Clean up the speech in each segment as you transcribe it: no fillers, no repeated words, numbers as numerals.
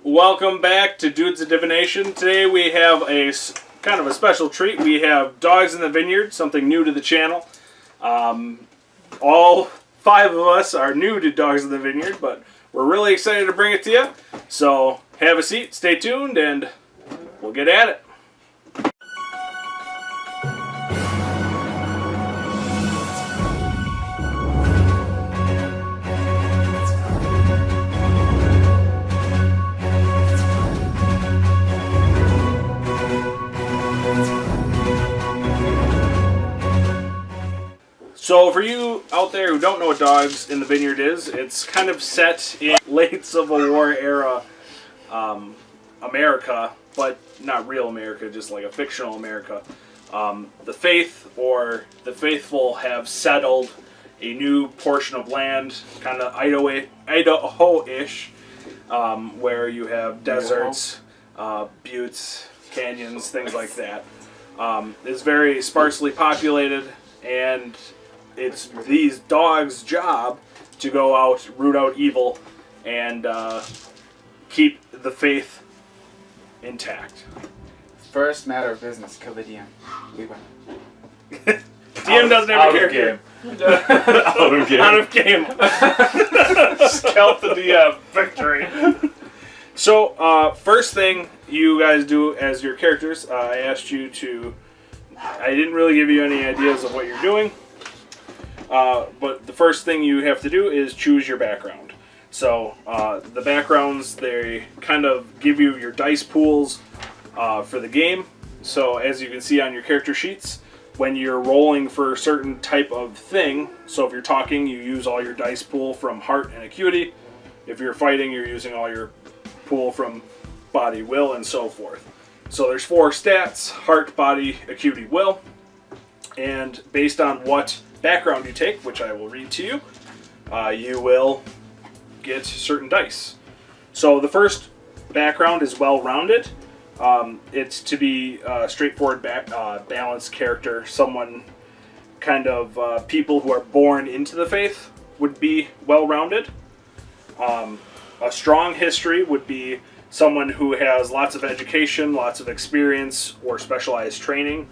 Welcome back to Dudes of Divination. Today we have a kind of a special treat. We have Dogs in the Vineyard, something new to the channel. All 5 of us are new to Dogs in the Vineyard, but we're really excited to bring it to you. So have a seat, stay tuned, and we'll get at it. So for you out there who don't know what Dogs in the Vineyard is, it's kind of set in late Civil War era America, but not real America, just like a fictional America. The faith or the faithful have settled a new portion of land, kind of Idaho-ish, where you have deserts, buttes, canyons, things like that. It's very sparsely populated, and it's these dogs' job to go out, root out evil, and keep the faith intact. First matter of business, kill the DM. We win. DM doesn't have a character. Out of game. Scalp the DM. Victory. So, first thing you guys do as your characters, I asked you to... I didn't really give you any ideas of what you're doing. But the first thing you have to do is choose your background. So the backgrounds, they kind of give you your dice pools for the game. So as you can see on your character sheets, when you're rolling for a certain type of thing, so if you're talking, you use all your dice pool from heart and acuity. If you're fighting, you're using all your pool from body, will, and so forth. So there's 4 stats: heart, body, acuity, will. And based on what background you take, which I will read to you, you will get certain dice. So the first background is well-rounded. It's to be a straightforward, balanced character. Someone kind of people who are born into the faith would be well-rounded. A strong history would be someone who has lots of education, lots of experience, or specialized training.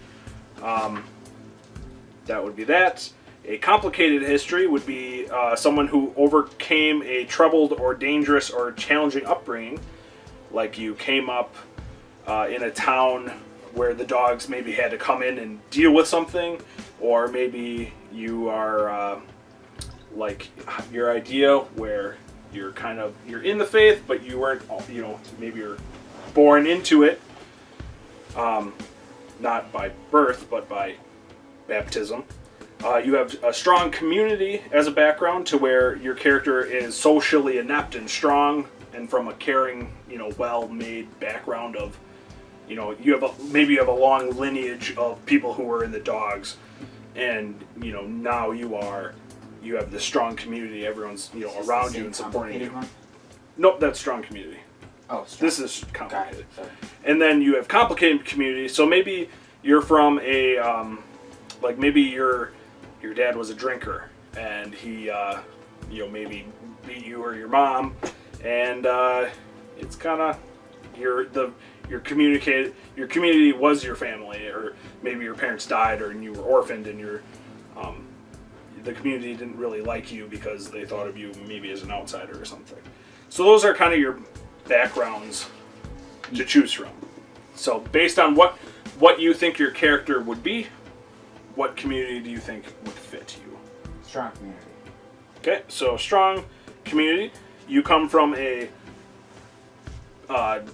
That would be that. A complicated history would be someone who overcame a troubled or dangerous or challenging upbringing. Like you came up in a town where the dogs maybe had to come in and deal with something, or maybe you are like your idea where you're in the faith, but you weren't, maybe you're born into it, not by birth, but by baptism. You have a strong community as a background to where your character is socially inept and strong, and from a caring, well-made background of, maybe you have a long lineage of people who were in the dogs, and now you have this strong community. Everyone's around you and supporting you. Nope, that's strong community. Oh, strong. This is complicated. And then you have complicated community. So maybe you're from a maybe your dad was a drinker, and he, maybe beat you or your mom, and it's kind of your community was your family, or maybe your parents died, or you were orphaned, and the community didn't really like you because they thought of you maybe as an outsider or something. So those are kind of your backgrounds to choose from. So based on what you think your character would be, what community do you think would fit you? Strong community. Okay, so strong community. You come from a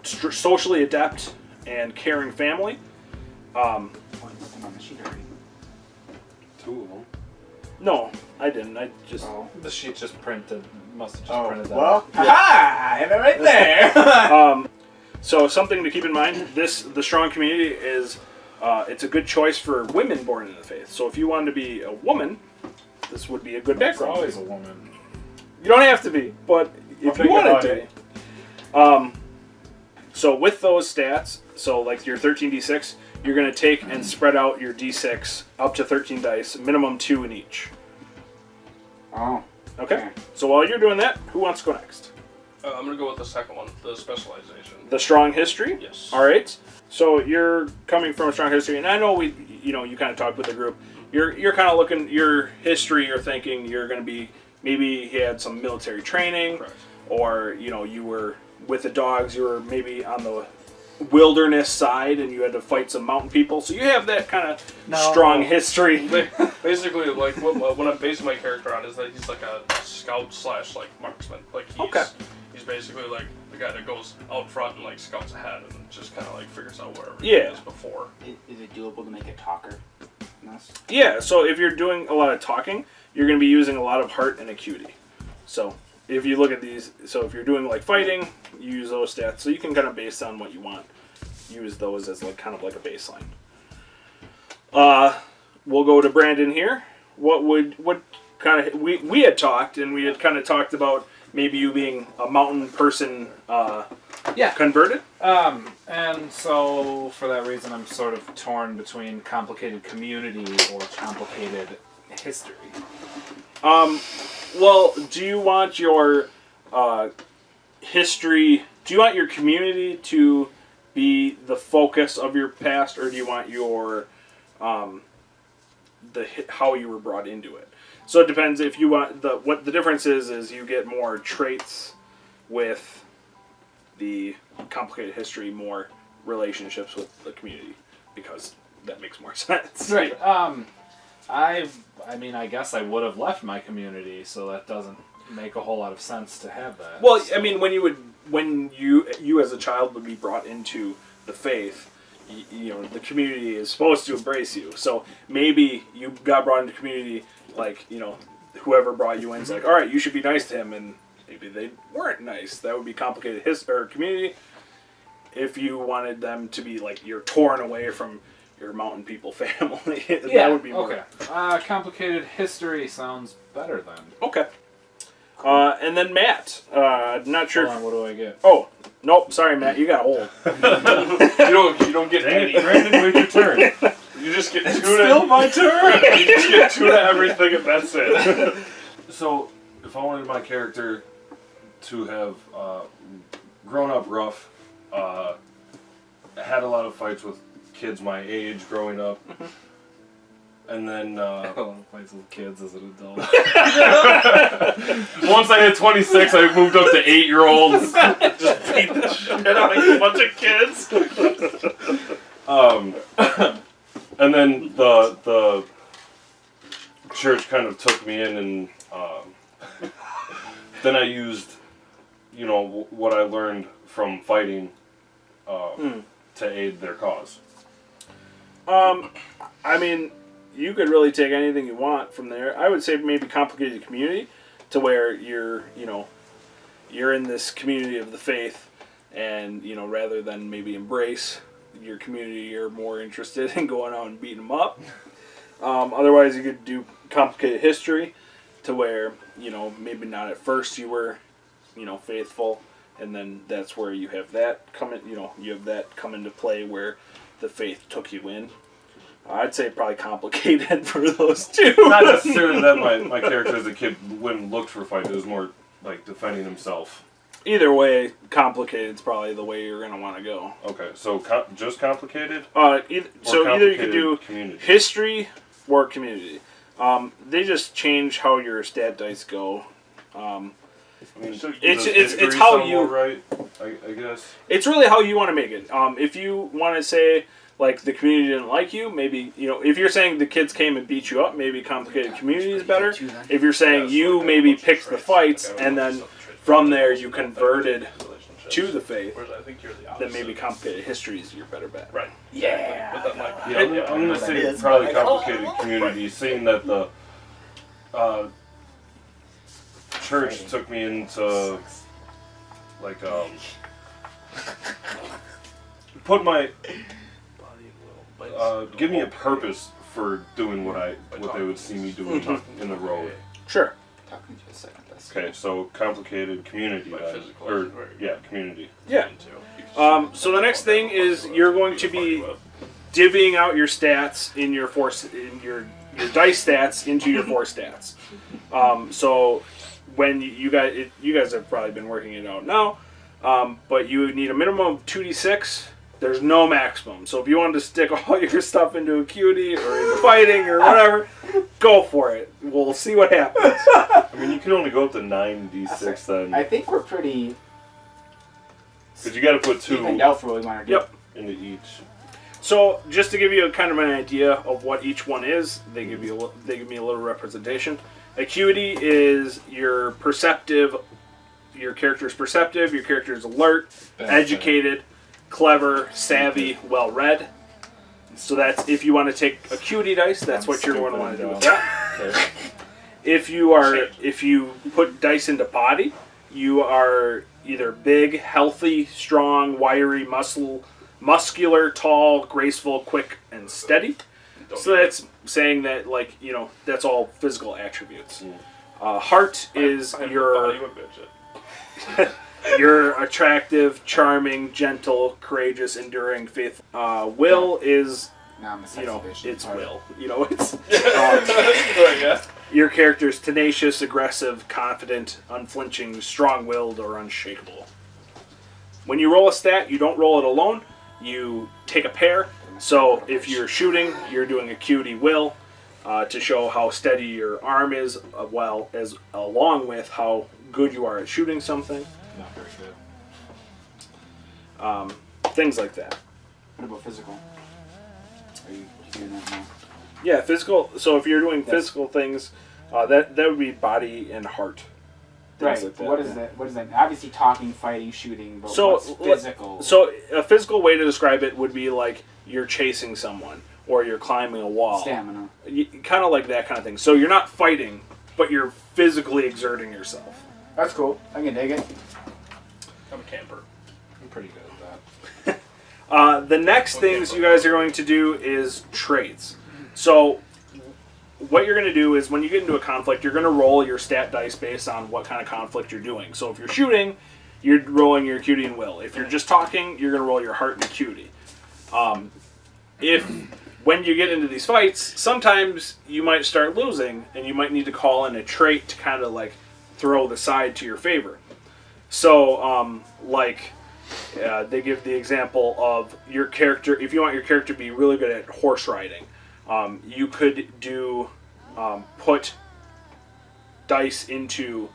socially adept and caring family. On the sheet already. 2 of them. No, I didn't. I just... Oh. The sheet just printed. Must have just printed that. Well, ha! I have it right there! So something to keep in mind, the strong community is... it's a good choice for women born in the faith. So if you wanted to be a woman, this would be a good background. Always a woman. You don't have to be, but if you wanted to be. So with those stats, so like your 13d6, you're going to take and spread out your d6 up to 13 dice, minimum 2 in each. Oh. Okay? So while you're doing that, who wants to go next? I'm gonna go with the second one, the specialization. The strong history? Yes. All right. So you're coming from a strong history, and I know you kind of talked with the group. You're kind of looking your history. You're thinking you're going to be maybe he had some military training, Correct. or you were with the dogs. You were maybe on the wilderness side, and you had to fight some mountain people. So you have that kind of strong history. Basically, like what I'm basing my character on is that he's like a scout / like marksman. Like he's basically like the guy that goes out front and like scouts ahead and just kind of like figures out where everything is before. Is it doable to make a talker? Yeah. So if you're doing a lot of talking, you're going to be using a lot of heart and acuity. So if you look at these, so if you're doing like fighting, you use those stats. So you can kind of base on what you want, use those as like kind of like a baseline. We'll go to Brandon here. What kind of we had talked, and we had kind of talked about maybe you being a mountain person. Converted. And so for that reason, I'm sort of torn between complicated community or complicated history. Well, do you want your history? Do you want your community to be the focus of your past, or do you want your how you were brought into it? So it depends. If you want what the difference is you get more traits with the complicated history, more relationships with the community, because that makes more sense. Right. I mean, I guess I would have left my community, so that doesn't make a whole lot of sense to have that. Well, so. I mean, when you as a child would be brought into the faith, the community is supposed to embrace you. So maybe you got brought into community, like, whoever brought you in is like, all right, you should be nice to him, and maybe they weren't nice. That would be complicated community. If you wanted them to be like you're torn away from your mountain people family, that would be more. Okay. Complicated history sounds better then. Okay. And then Matt. Not sure. Hold on, what do I get? Oh, nope. Sorry, Matt. You got old. You don't get any. Brandon, wait your turn. You just get two Still my turn. You just get 2 to everything, and that's it. So, if I wanted my character to have grown up rough, had a lot of fights with kids my age growing up, and then I had a lot of fights with kids as an adult. once I hit 26, I moved up to 8-year-olds. Just beat the shit out of a bunch of kids. And then the church kind of took me in, and then I used, what I learned from fighting to aid their cause. I mean, you could really take anything you want from there. I would say maybe complicated community, to where you're in this community of the faith, and rather than maybe embrace your community, you're more interested in going out and beating them up. Otherwise, you could do complicated history, to where maybe not at first you were faithful, and then that's where you have that come into play, where the faith took you in. I'd say probably complicated for those two. Not necessarily that my character as a kid went and looked for a fight. It was more like defending himself. Either way, complicated is probably the way you're going to want to go. Okay, so just complicated? Either you could do community. history or community. They just change how your stat dice go. It's how you right. I guess it's really how you want to make it. If you want to say like the community didn't like you, maybe if you're saying the kids came and beat you up, maybe complicated community is better. If you're saying you maybe picked the fights and then from there you converted to the faith, Whereas I think you're the opposite. then maybe complicated history is your better bet. Right. Yeah. But that might be- I'm going to say probably complicated community, seeing that the church took me into like put my give me a purpose for doing what they would see me doing in the road. Sure. Talk to me for a second. Okay, so complicated community then. Community. Yeah. So the next thing is you're going to be divvying out your stats in your dice stats into your 4 stats. So when you guys have probably been working it out now, but you need a minimum of 2d6. There's no maximum. So if you wanted to stick all your stuff into acuity or into fighting or whatever, go for it. We'll see what happens. I mean, you can only go up to 9d6 then. I think we're pretty Because you got to put 2 evened out for what we want to do. Yep. into each. So just to give you kind of an idea of what each one is, they give me a little representation. Acuity is your perceptive. Your character is perceptive. Your character is alert, educated, clever, savvy, well-read. So that's if you want to take acuity dice, that's what you're going to want to do with that. Okay. If you put dice into body, you are either big, healthy, strong, wiry, muscular, tall, graceful, quick, and steady. So that's saying that, like, you know, that's all physical attributes. Heart is your you're attractive, charming, gentle, courageous, enduring, faithful. Will is, Nah, I'm a you know, sexy bitch. it's will. You know, it's Yeah. your character is tenacious, aggressive, confident, unflinching, strong-willed, or unshakable. When you roll a stat, you don't roll it alone. You take a pair. So if you're shooting, you're doing acuity will to show how steady your arm is, well as along with how good you are at shooting something. Not very good. Things like that. What about physical? Are you doing that now? Yeah, physical. So if you're doing physical things, that would be body and heart. Things Right. like that. What is that? What is that? Obviously, talking, fighting, shooting. But So, what's physical? So a physical way to describe it would be like you're chasing someone or you're climbing a wall. Stamina. Kind of like that kind of thing. So you're not fighting, but you're physically exerting yourself. That's cool. I can dig it. I'm a camper. I'm pretty good at that. The next things you guys are going to do is traits. So what you're going to do is when you get into a conflict, you're going to roll your stat dice based on what kind of conflict you're doing. So if you're shooting, you're rolling your acuity and will. If you're just talking, you're going to roll your heart and acuity. When you get into these fights, sometimes you might start losing, and you might need to call in a trait to kind of like throw the side to your favor. So, they give the example of your character. If you want your character to be really good at horse riding, you could do put dice into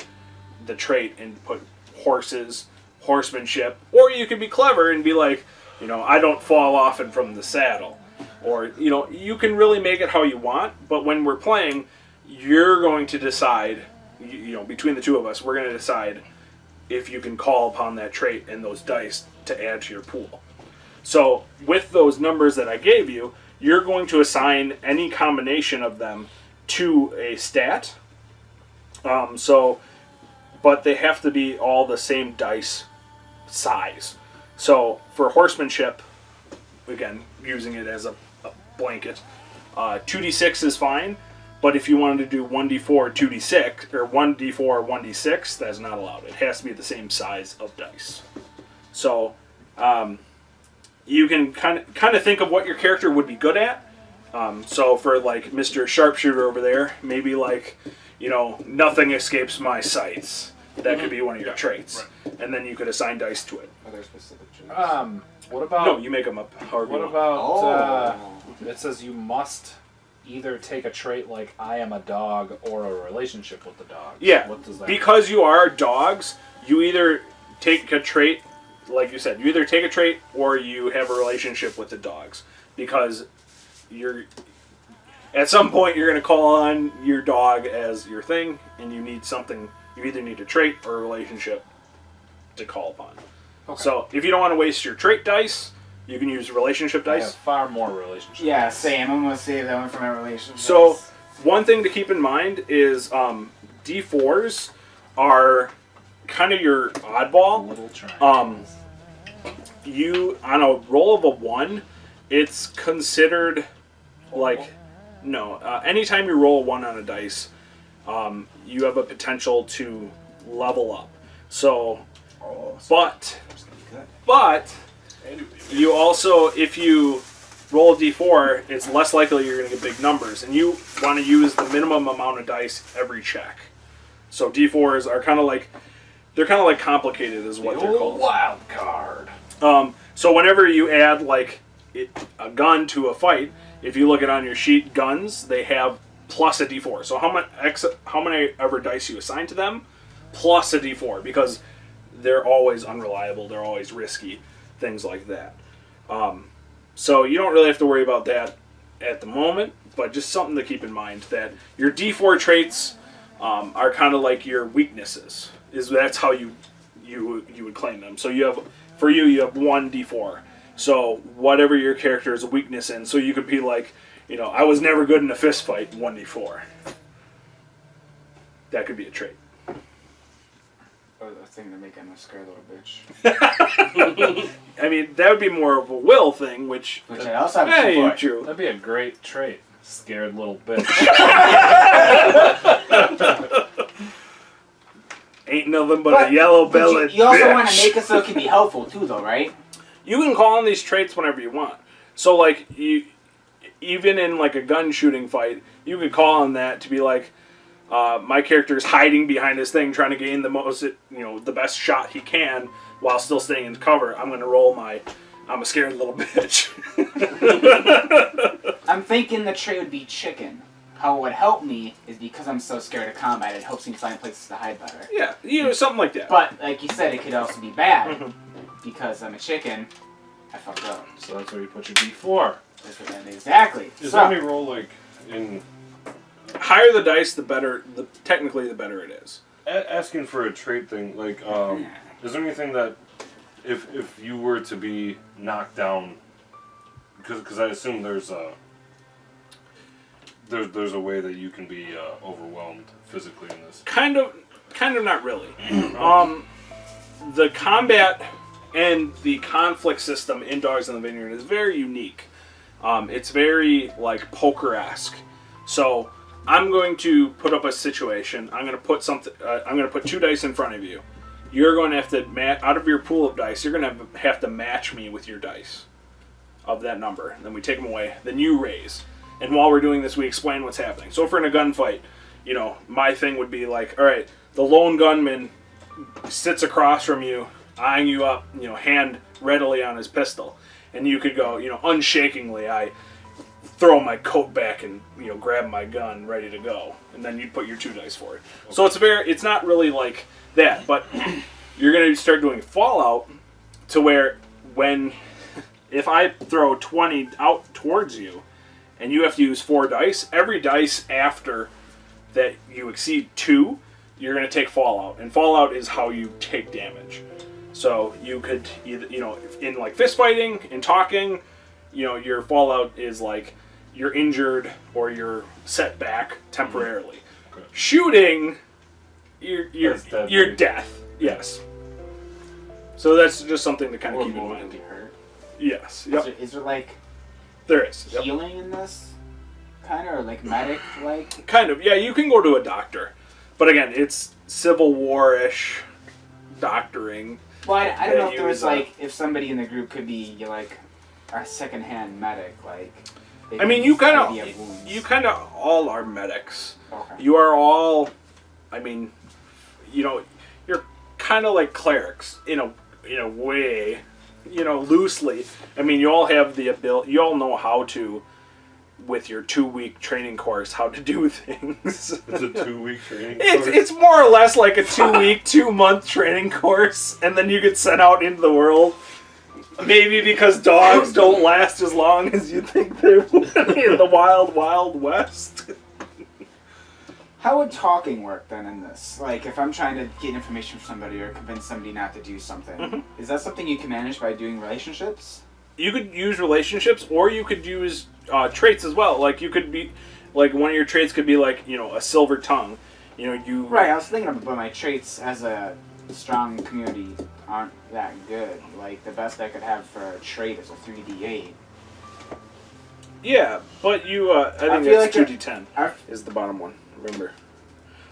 the trait and put horsemanship, or you could be clever and be like, you know, I don't fall often from the saddle, or you know, you can really make it how you want. But when we're playing, you're going to decide. You know, between the two of us, we're going to decide if you can call upon that trait and those dice to add to your pool. So with those numbers that I gave you, you're going to assign any combination of them to a stat. But they have to be all the same dice size. So for horsemanship, again, using it as a blanket, 2d6 is fine. But if you wanted to do 1d4, 2d6, or 1d4, 1d6, that's not allowed. It has to be the same size of dice. So you can kind of think of what your character would be good at. So for like Mr. Sharpshooter over there, maybe like, you know, nothing escapes my sights. That could be one of your traits. Right. And then you could assign dice to it. Are there specific traits? What about? No, you make them up however you What want. about? It says you must either take a trait like I am a dog or a relationship with the dog. Yeah, What does that because you are dogs, you either take a trait, like you said, you either take a trait or you have a relationship with the dogs. Because you're, at some point you're going to call on your dog as your thing, and you need something, you either need a trait or a relationship to call upon. Okay. So if you don't want to waste your trait dice, you can use relationship I have dice. far more relationships. Yeah, same. I'm gonna save that one for my relationship. So one thing to keep in mind is D4s are kind of your oddball. Little triangles. You on a roll of a 1, it's considered like no. Anytime you roll a 1 on a dice, you have a potential to level up. So, but you also, if you roll a d4, it's less likely you're going to get big numbers, and you want to use the minimum amount of dice every check. So D4s are kind of like complicated, is what they're called. Wild card. So whenever you add like a gun to a fight, if you look at on your sheet, guns they have plus a D4. So how many ever dice you assign to them, plus a D4, because they're always unreliable, they're always risky, things like that. So you don't really have to worry about that at the moment, but just something to keep in mind that your D4 traits are kind of like your weaknesses. That's how you would claim them. So you have 1 D4. So whatever your character's weakness in, so you could be like, I was never good in a fist fight, 1 D4. That could be a trait. Or the thing to make him a scared little bitch. I mean, that would be more of a will thing, which I also have you true. That'd be a great trait. Scared little bitch. Ain't nothing but a yellow-bellied You also bitch. want to make it so it can be helpful too, though, right? You can call on these traits whenever you want. So, like, even in like a gun shooting fight, you could call on that to be like, my character is hiding behind this thing, trying to gain the best shot he can while still staying in cover. I'm going to roll I'm a scared little bitch. I'm thinking the trait would be chicken. How it would help me is because I'm so scared of combat, it helps me find places to hide better. Yeah, something like that. But, like you said, it could also be bad. Because I'm a chicken, I fucked up. So that's where you put your D4. Exactly. Is So, any roll like in Higher the dice, the better. Technically, the better it is. asking for a trait thing? Like, is there anything that if you were to be knocked down, because I assume there's a way that you can be overwhelmed physically in this. Kind of not really. The combat and the conflict system in Dogs in the Vineyard is very unique. It's very like poker-esque. So I'm going to put up a situation. I'm going to put something. I'm going to put 2 dice in front of you. You're going to have to out of your pool of dice. You're going to have to match me with your dice of that number. Then we take them away. Then you raise. And while we're doing this, we explain what's happening. So if we're in a gunfight, my thing would be like, all right, the lone gunman sits across from you, eyeing you up, hand readily on his pistol. And you could go, unshakingly, I throw my coat back and, grab my gun, ready to go. And then you'd put your 2 dice for it. Okay. So it's not really like that, but you're going to start doing Fallout to where if I throw 20 out towards you, and you have to use 4 dice, every dice after that you exceed 2, you're going to take Fallout. And Fallout is how you take damage. So you could either, in like fist fighting, in talking, your Fallout is like you're injured or you're set back temporarily. Okay. Shooting, you're death. Yes. So that's just something to kind of keep in mind. Be hurt. Yes. Yep. Is there like There is. Yep. healing in this? Kind of, or like medic like? Kind of. Yeah, you can go to a doctor. But again, it's Civil War-ish doctoring. Well, I don't know if there was use, like, if somebody in the group could be like a second-hand medic, like. I mean, you kind of all are medics. Okay. You are all, I mean, you're kind of like clerics in a way, loosely. I mean, you all have the ability. You all know how to, with your 2-week training course, how to do things. It's a 2-week training course. It's more or less like a 2-week, 2-month training course, and then you get sent out into the world. Maybe because dogs don't last as long as you think they would in the wild, wild west. How would talking work then in this? Like, if I'm trying to get information from somebody or convince somebody not to do something, is that something you can manage by doing relationships? You could use relationships, or you could use traits as well. Like, you could be, like, one of your traits could be like, a silver tongue. Right, I was thinking about my traits as a strong community aren't that good. Like, the best I could have for a trait is a 3d8. Yeah, but I think feel that's like 2d10 is the bottom one, remember.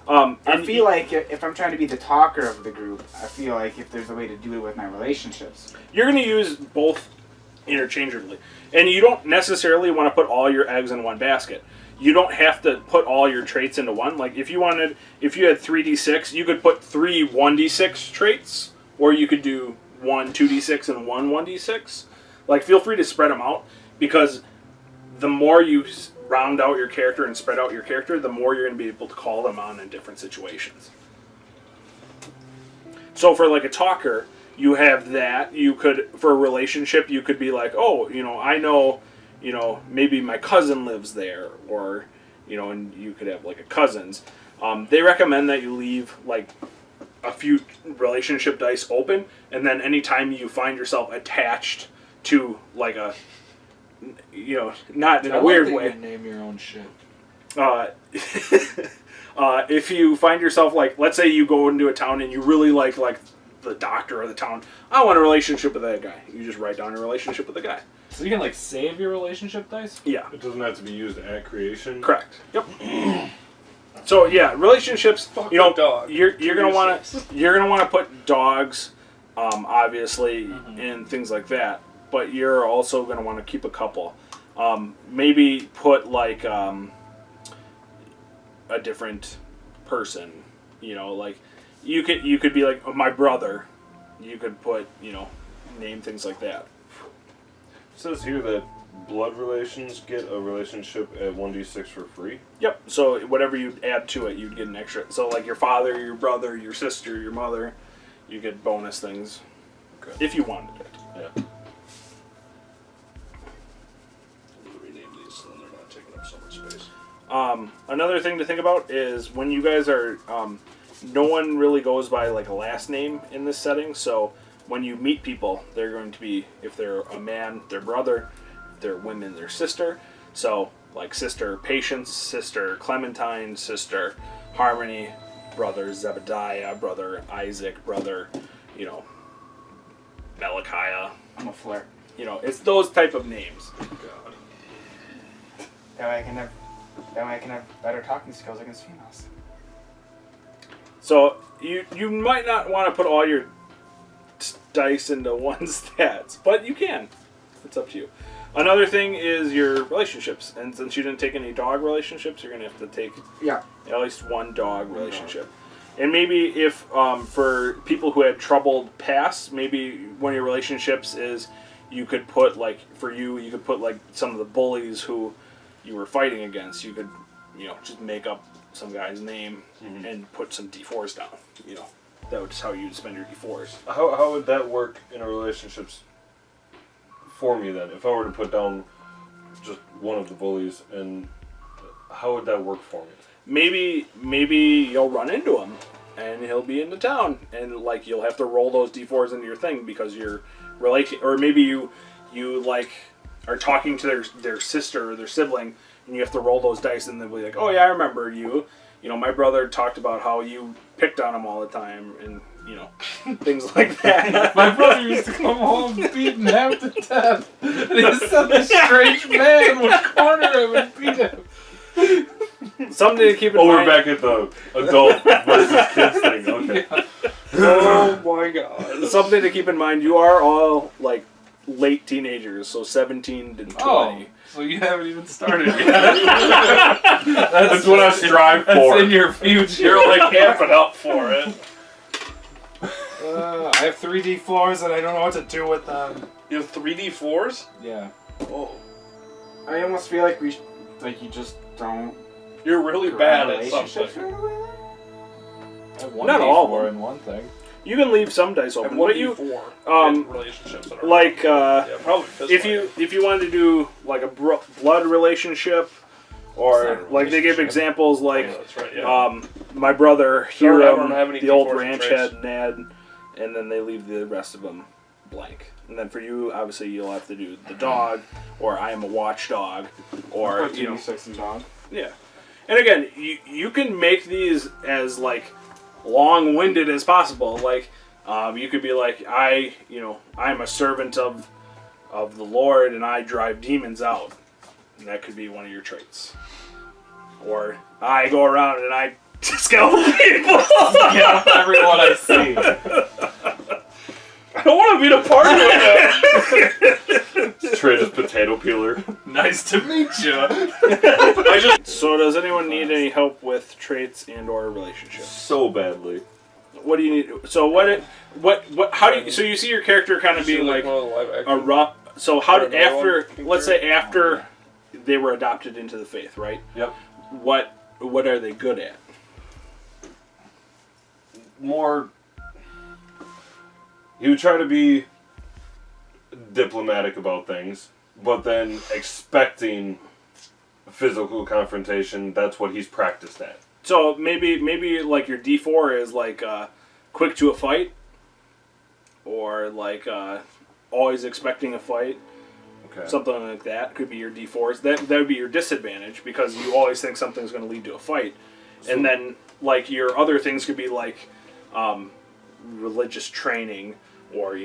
I feel like if I'm trying to be the talker of the group, I feel like if there's a way to do it with my relationships. You're going to use both interchangeably. And you don't necessarily want to put all your eggs in one basket. you don't have to put all your traits into one. Like if you had 3d6, you could put 3 1d6 traits, or you could do 1 2d6 and 1 1d6. Like feel free to spread them out, because the more you round out your character and spread out your character, the more you're going to be able to call them on in different situations. So for like a talker, you have that. You could, for a relationship, you could be like, oh, I know, maybe my cousin lives there, or, and you could have like a cousins. They recommend that you leave like a few relationship dice open, and then anytime you find yourself attached to like a, not in a weird way. You name your own shit. If you find yourself like, let's say you go into a town and you really like the doctor of the town, I want a relationship with that guy. You just write down a relationship with the guy. So you can like save your relationship dice? Yeah. It doesn't have to be used at creation. Correct. Yep. So yeah, relationships. Dog. You're gonna want to put dogs, obviously, and things like that. But you're also gonna want to keep a couple. Maybe put like a different person. Like you could be like my brother. You could put name things like that. It says here that blood relations get a relationship at 1d6 for free. Yep. So whatever you add to it, you'd get an extra. So like your father, your brother, your sister, your mother, you get bonus things. Okay. If you wanted it. Yeah. Rename these so they're not taking up so much space. Another thing to think about is when you guys are, no one really goes by like a last name in this setting. So when you meet people, they're going to be, if they're a man, their brother. If they're women, their sister. So like sister Patience, sister Clementine, sister Harmony, brother Zebediah, brother Isaac, brother, Malachiah. I'm a flirt. It's those type of names. God. That way I can have better talking skills against females. So you might not want to put all your dice into one stats, but you can. It's up to you. Another thing is your relationships, and since you didn't take any dog relationships, you're gonna have to take at least one dog relationship. And maybe if for people who had troubled pasts, maybe one of your relationships is you could put like you could put like some of the bullies who you were fighting against. You could just make up some guy's name and put some D4s down. That was how you'd spend your D4s. How would that work in a relationships for me then? If I were to put down just one of the bullies, and how would that work for me? Maybe you'll run into him, and he'll be in the town, and like you'll have to roll those D4s into your thing because you're relating, or maybe you like are talking to their sister or their sibling, and you have to roll those dice, and they'll be like, oh yeah, I remember you. My brother talked about how you picked on him all the time, and things like that. My brother used to come home beaten half to death, and he said the strange man would corner him and beat him. Something to keep in mind. We're back at the adult versus kids thing. Okay. Oh my God. Something to keep in mind. You are all like late teenagers, so 17 to 20. Oh, so you haven't even started yet. That's what I strive for. That's in your future. You're like amping up for it. I have 3D4s and I don't know what to do with them. You have 3D4s? Yeah. Oh. I almost feel like you just don't. You're really grow bad at relationships something. right away? I have one Not all of D4 them. in one thing. You can leave some dice I have open, one but you D4 in relationships that are like yeah, probably physical. if you wanted to do like a blood relationship, or It's not a like they give relationship. examples like that's right, yeah. my brother I Hiram, don't have any the old D4s ranch and traits. head Ned, and then they leave the rest of them blank. And then for you, obviously, you'll have to do the dog, or I am a watchdog, or Put 2d6 and dog. yeah. And again, you can make these as like long-winded as possible. Like you could be like, I'm a servant of the Lord, and I drive demons out. And that could be one of your traits. Or I go around and I scalp people. Yeah, everyone I see. don't want to be the party with that. Trade as potato peeler. Nice to meet you. So does anyone need any help with traits and or relationships? So badly. What do you need? So how do you, so you see your character kind of being like one of the live action. a rough, so how did, Another after, one? let's say after they were adopted into the faith, right? Yep. What are they good at? More. He would try to be diplomatic about things, but then expecting physical confrontation. That's what he's practiced at. So maybe like your D4 is like quick to a fight, or like always expecting a fight. Okay. Something like that could be your D4s. That would be your disadvantage because you always think something's going to lead to a fight. And then like your other things could be like religious training or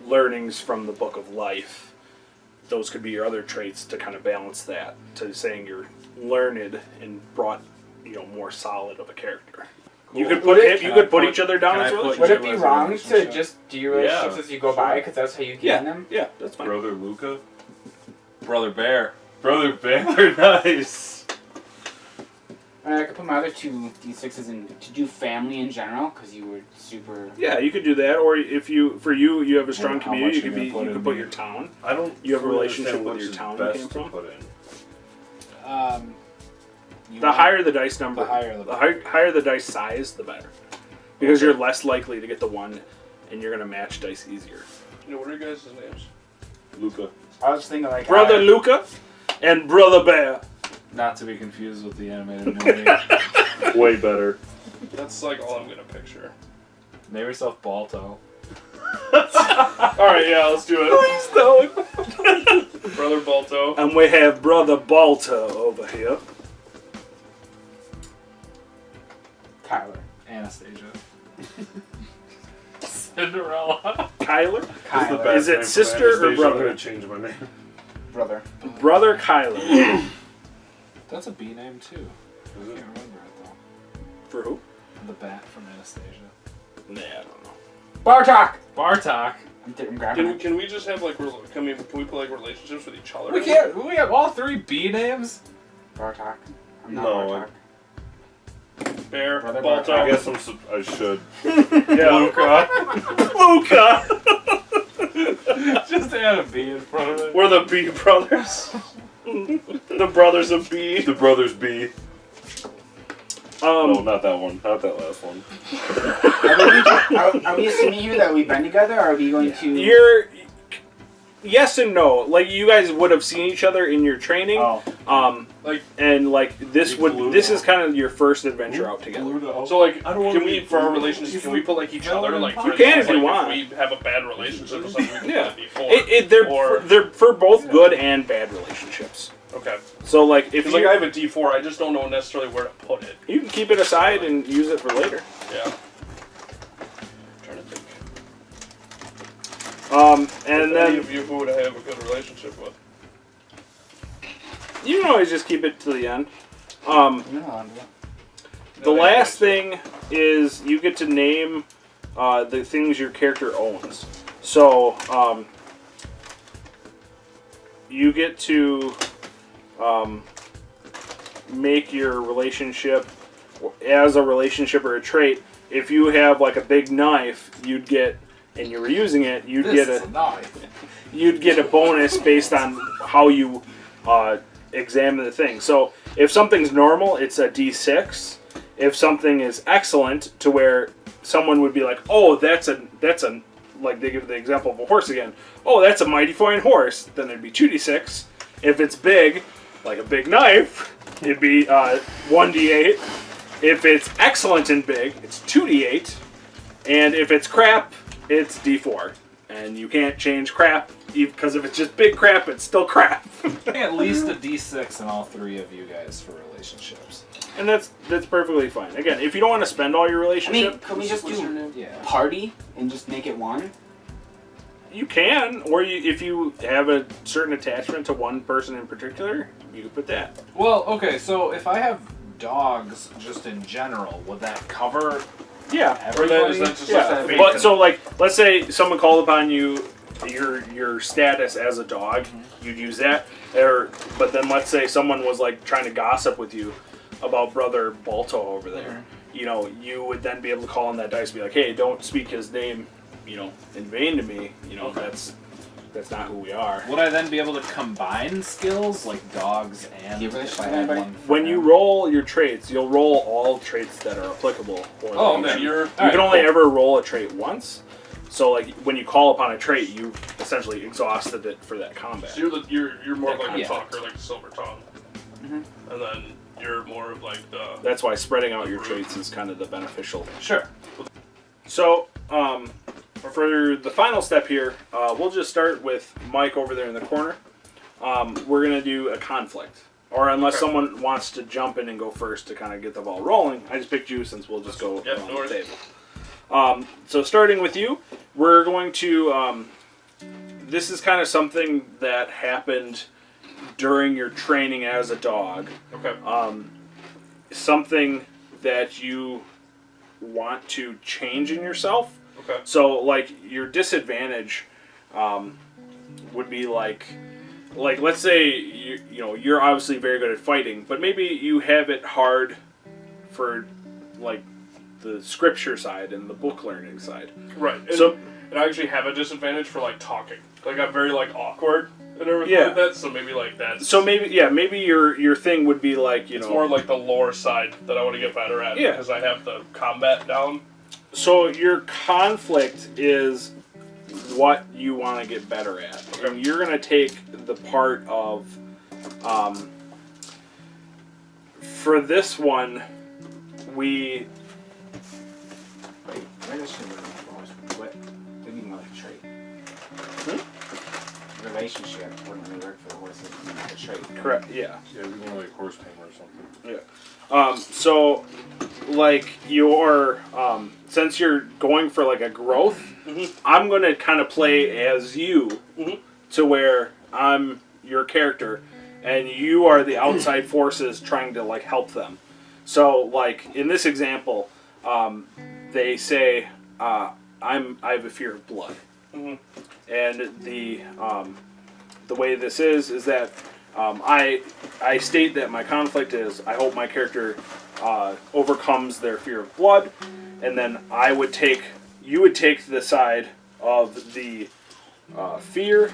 learnings from the book of life. Those could be your other traits to kind of balance that to saying you're learned and brought more solid of a character. You could put each other down can as I put relationships. Would it be as a wrong to relationship? just do your relationships Yeah, as you go by? Because that's how you gain them? Yeah, that's fine. Brother Luca. Brother Bear. Brother Bear. Nice. I could put my other two D6s in to do family in general, because you were super... Yeah, you could do that, or if you have a strong How community, much you you gonna could put put in your me? town. I don't. You have a fully relationship understand with which your is town you best came to from? put in. The higher the dice number, The higher the higher the dice size, the better, because you're less likely to get the one, and you're gonna match dice easier. What are you guys' names? Luca. I was thinking like... Brother Luca and Brother Bear. Not to be confused with the animated movie. Way better. That's like all I'm gonna picture. Name yourself Balto. Alright, yeah, let's do it. Brother Balto. And we have Brother Balto over here. Kyler. Anastasia. Cinderella. Kyler? Kyler. Is it sister or brother? I'm gonna change my name. Brother. Brother Kyler. That's a B name too. Is I can't remember it though. For who? The bat from Anastasia. Nah, I don't know. Bartok! Bartok. I'm grabbing it. Can we just have like can we put like relationships with each other? We can't. We have all three B names. Bartok. I'm not No, Bartok. Bear, Brother Balto. I guess I should. Yeah. Luca. Luca! Just add a B in front of it. We're the B brothers. The brothers of B. The brothers B. No, not that one. Not that last one. Are we assuming here that we've been together, or are we going to... You're... Yes and no. Like, you guys would have seen each other in your training. Oh. This is kind of your first adventure out together. So like, I don't wanna can we be for our blue. relationship? Can we put like each other like? You for can instance, if you like, want. If we have a bad relationship or something, we can Yeah. put it before. They're for both good and bad relationships. Okay. So like if Because you, like I have a D4, I just don't know necessarily where to put it. you can keep it aside and use it for later. Yeah. I'm trying to think. And If any then of you who would I have a good relationship with? you can always just keep it to the end. No, The last thing is you get to name the things your character owns. So you get to make your relationship as a relationship or a trait. If you have like a big knife, you'd get, and you were using it, you'd get a bonus based on how you examine the thing. So if something's normal, it's a D6. If something is excellent, to where someone would be like, oh, that's a like they give the example of a horse again. Oh, that's a mighty fine horse. Then it'd be 2d6. If it's big, like a big knife, it'd be 1d8. If it's excellent and big, it's 2d8. And if it's crap, it's d4. And you can't change crap, because if it's just big crap, it's still crap. At least a D6 in all three of you guys for relationships. And that's perfectly fine. Again, if you don't want to spend all your I relationship, mean, can we just What's your do name? Yeah. party and just make it one? you can. Or if you have a certain attachment to one person in particular, you can put that. Well, okay, so if I have dogs just in general, would that cover Yeah. Or that is Everybody? that just Yeah, like a but so like, let's say someone called upon you, your status as a dog, you'd use that. But then let's say someone was like trying to gossip with you about Brother Balto over there. You know, you would then be able to call on that dice and be like, hey, don't speak his name, you know, in vain to me. You know, that's not who we are. Would I then be able to combine skills like dogs and You really if should I have had anybody- one for When you him? roll your traits, you'll roll all traits that are applicable. For Oh, them. okay. You're You can only ever roll a trait once. So like when you call upon a trait, you essentially exhausted it for that combat. so you're more of like a Yeah. talker, like a silver tongue, and then you're more of like the. That's why spreading out your traits is kind of the beneficial. Sure. So, for the final step here, we'll just start with Mike over there in the corner. We're going to do a conflict. Or unless Okay. someone wants to jump in and go first to kind of get the ball rolling. I just picked you since we'll just go Yeah, around no the worries. table. So starting with you, we're going to... this is kind of something that happened during your training as a dog. Okay. Something that you want to change in yourself. Okay. So, like, your disadvantage would be like let's say you're obviously very good at fighting, but maybe you have it hard for like the scripture side and the book learning side. Right. So- and I actually have a disadvantage for like talking. Like I'm very like awkward and everything Yeah. like that. So maybe like that. So maybe your thing would be like It's more like the lore side that I want to get better at. Yeah. Because I have the combat down. So your conflict is what you want to get better at. Okay. And you're going to take the part of, for this one, Wait, where does she live? What? What do you mean like a trait? Relationship when we work for the horses, you mean like a trait. correct, yeah. Yeah, we want like horse tamer or something. So, like, your, since you're going for, like, a growth, I'm going to kind of play as you to where I'm your character, and you are the outside forces trying to, like, help them. So, like, in this example, they say, I have a fear of blood. And the way this is that I state that my conflict is I hope my character overcomes their fear of blood, and then you would take the side of the fear,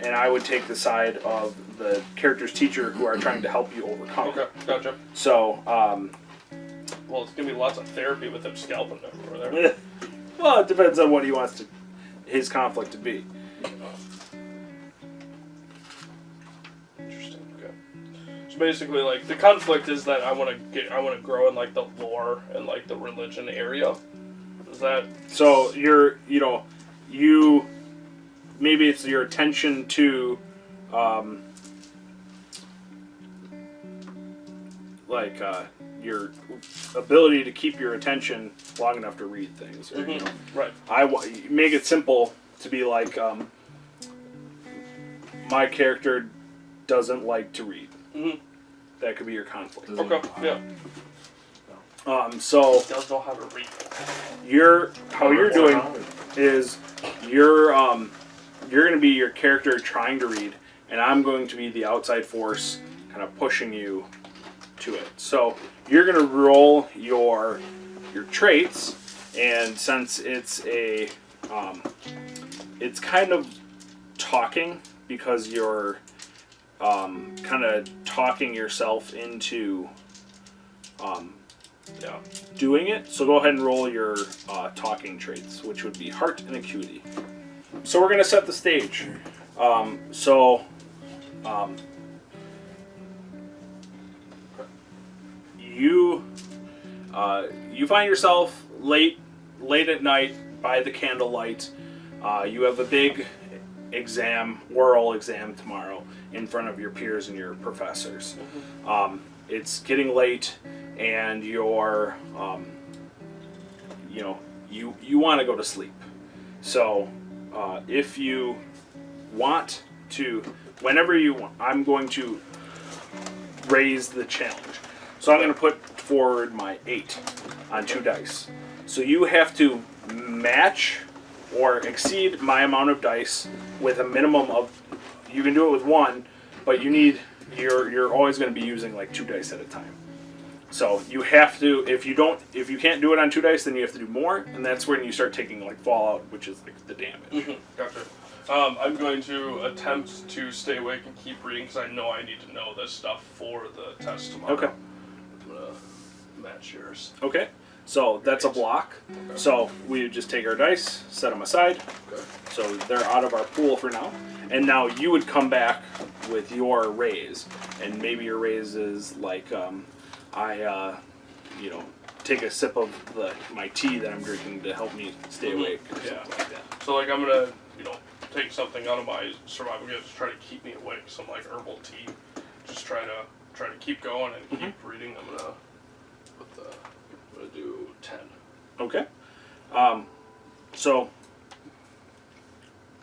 and I would take the side of the character's teacher who are trying to help you overcome Okay. it. Gotcha. So, Well, it's gonna be lots of therapy with him scalping them over there. well, it depends on what he wants his conflict to be. Interesting. Okay. So basically, like the conflict is that I want to grow in like the lore and like the religion area. Is that So maybe it's your attention to, your ability to keep your attention long enough to read things. Or, right? make it simple to be like, my character doesn't like to read. That could be your conflict. Okay. Yeah. So Does know how to read. how you're doing is you're going to be your character trying to read, and I'm going to be the outside force kind of pushing you to it. So you're going to roll your traits, and since it's it's kind of talking because you're kind of talking yourself into doing it. So go ahead and roll your talking traits, which would be heart and acuity. So we're going to set the stage. You find yourself late at night by the candlelight. You have a big oral exam tomorrow in front of your peers and your professors. It's getting late, and you're, you want to go to sleep. So, if you want to, whenever you want, I'm going to raise the challenge. So I'm going to put forward my 8 on 2 dice. So you have to match or exceed my amount of dice with a minimum of. You can do it with one, but you need. You're always going to be using like 2 dice at a time. So you have to. If you can't do it on 2 dice, then you have to do more, and that's when you start taking like fallout, which is like the damage. Gotcha. I'm going to attempt to stay awake and keep reading because I know I need to know this stuff for the test tomorrow. Okay. I'm gonna match yours. Okay. So that's a block. Okay. So we just take our dice, set them aside. Okay. So they're out of our pool for now. And now you would come back with your raise, and maybe your raise is like take a sip of my tea that I'm drinking to help me stay awake or something like that. So like I'm gonna take something out of my survival kit to try to keep me awake. Some like herbal tea. Just try to keep going and keep reading. I'm gonna do 10. Okay. So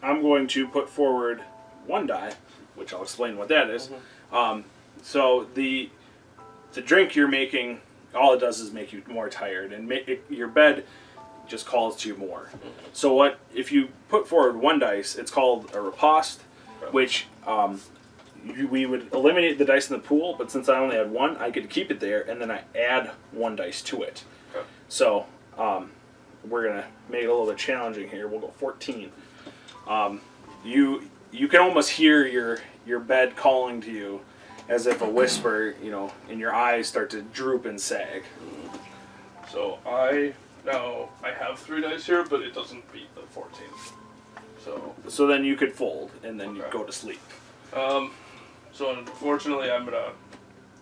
I'm going to put forward 1 die, which I'll explain what that is. So the drink you're making, all it does is make you more tired, and your bed just calls to you more. So if you put forward 1 dice, it's called a riposte, which we would eliminate the dice in the pool, but since I only had 1, I could keep it there, and then I add 1 dice to it. Okay. So we're gonna make it a little bit challenging here. We'll go 14. You can almost hear your bed calling to you, as if a whisper, and your eyes start to droop and sag. So I have 3 dice here, but it doesn't beat the 14. So then you could fold, and then you Okay. go to sleep. So unfortunately, I'm gonna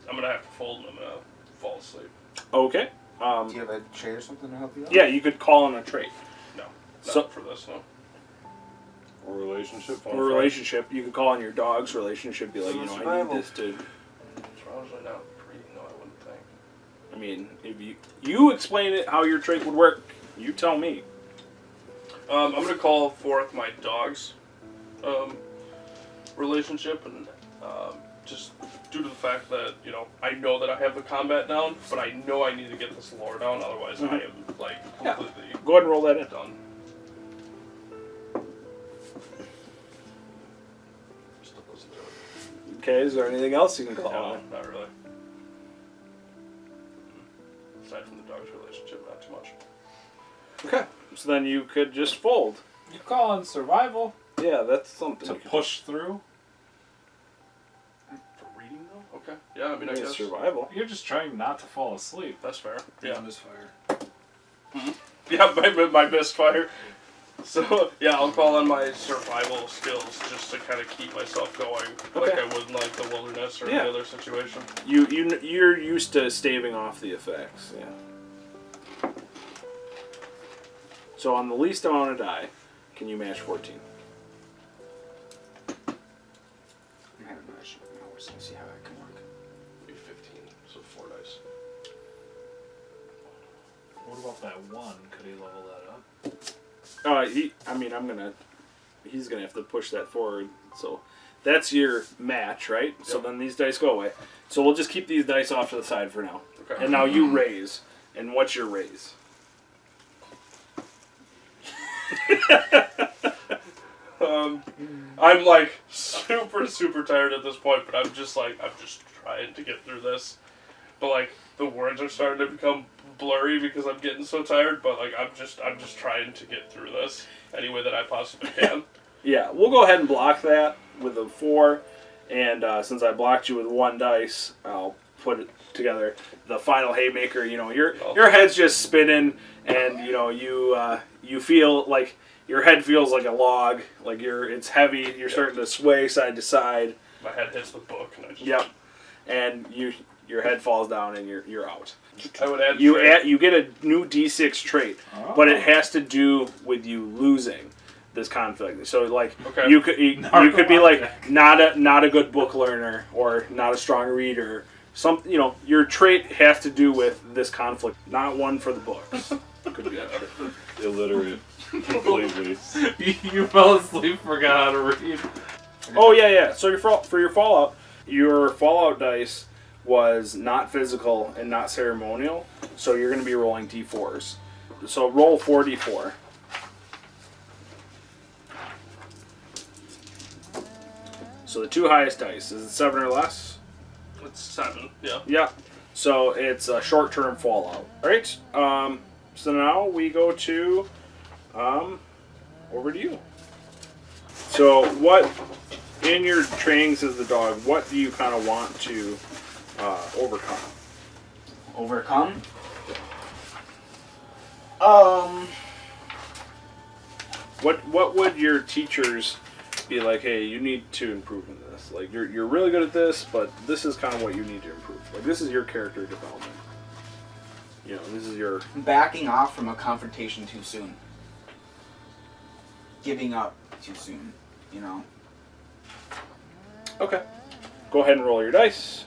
have to fold, and I'm gonna fall asleep. Okay. Do you have a tray or something to help you out? Yeah, you could call in a trait. No, So- not for this one. Or relationship. Or relationship. You could call on your dog's relationship. Be like, I need Survival. this to. It's probably not reading, though. I wouldn't think. I mean, if you explain it how your trait would work, you tell me. I'm gonna call forth my dog's relationship, and just due to the fact that I know that I have the combat down, but I know I need to get this lore down. Otherwise, I am like Yeah. completely Go ahead and roll that in. done. Still doesn't do it. Okay. Is there anything else you can call No, on? not really. Aside from the dog's relationship, not too much. Okay. So then you could just fold. You call in survival Yeah, that's something. to you could- push through. For reading, though? Okay. Yeah, I mean, I It's guess. survival. You're just trying not to fall asleep. That's fair. Yeah. Misfire. Yeah, my misfire. So, yeah, I'll call on my survival skills just to kind of keep myself going, like Okay. I would in, like, the wilderness or Yeah. any other situation. You're used to staving off the effects. Yeah. So on the least amount of die, can you match 14? I'm having an issue now. We're going to see how that can work. Be 15, so 4 dice. What about that 1? Could he level that up? He's gonna have to push that forward. So that's your match, right? So Yep. then these dice go away. So we'll just keep these dice off to the side for now. Okay. And now you raise. And what's your raise? I'm like super tired at this point, but I'm just trying to get through this. But like the words are starting to become blurry because I'm getting so tired. But like I'm just trying to get through this any way that I possibly can. Yeah, we'll go ahead and block that with a 4. And since I blocked you with 1 dice, I'll put it together. The final haymaker. Your head's just spinning, and you feel like. Your head feels like a log, like it's heavy. You're starting to sway side to side. My head hits the book, and I just. Yep. And your head falls down, and you're out. I would add. You get a new D6 trait, but it has to do with you losing this conflict. So like Okay. you could be like not a good book learner or not a strong reader. Your trait has to do with this conflict, not one for the books. Could be that trait. Illiterate. Completely. You fell asleep, forgot how to read. Oh yeah. So for your fallout dice was not physical and not ceremonial. So you're going to be rolling d4s. So roll 44. So the two highest dice, is it 7 or less? It's 7. Yeah. Yeah. So it's a short-term fallout. All right. So now we go to over to you. So what in your trainings as the dog? What do you kind of want to overcome? Overcome? What would your teachers be like? Hey, you need to improve in this. Like you're really good at this, but this is kind of what you need to improve. Like this is your character development. You know, this is your Backing off from a confrontation too soon. Giving up too soon, you know. okay. Go ahead and roll your dice.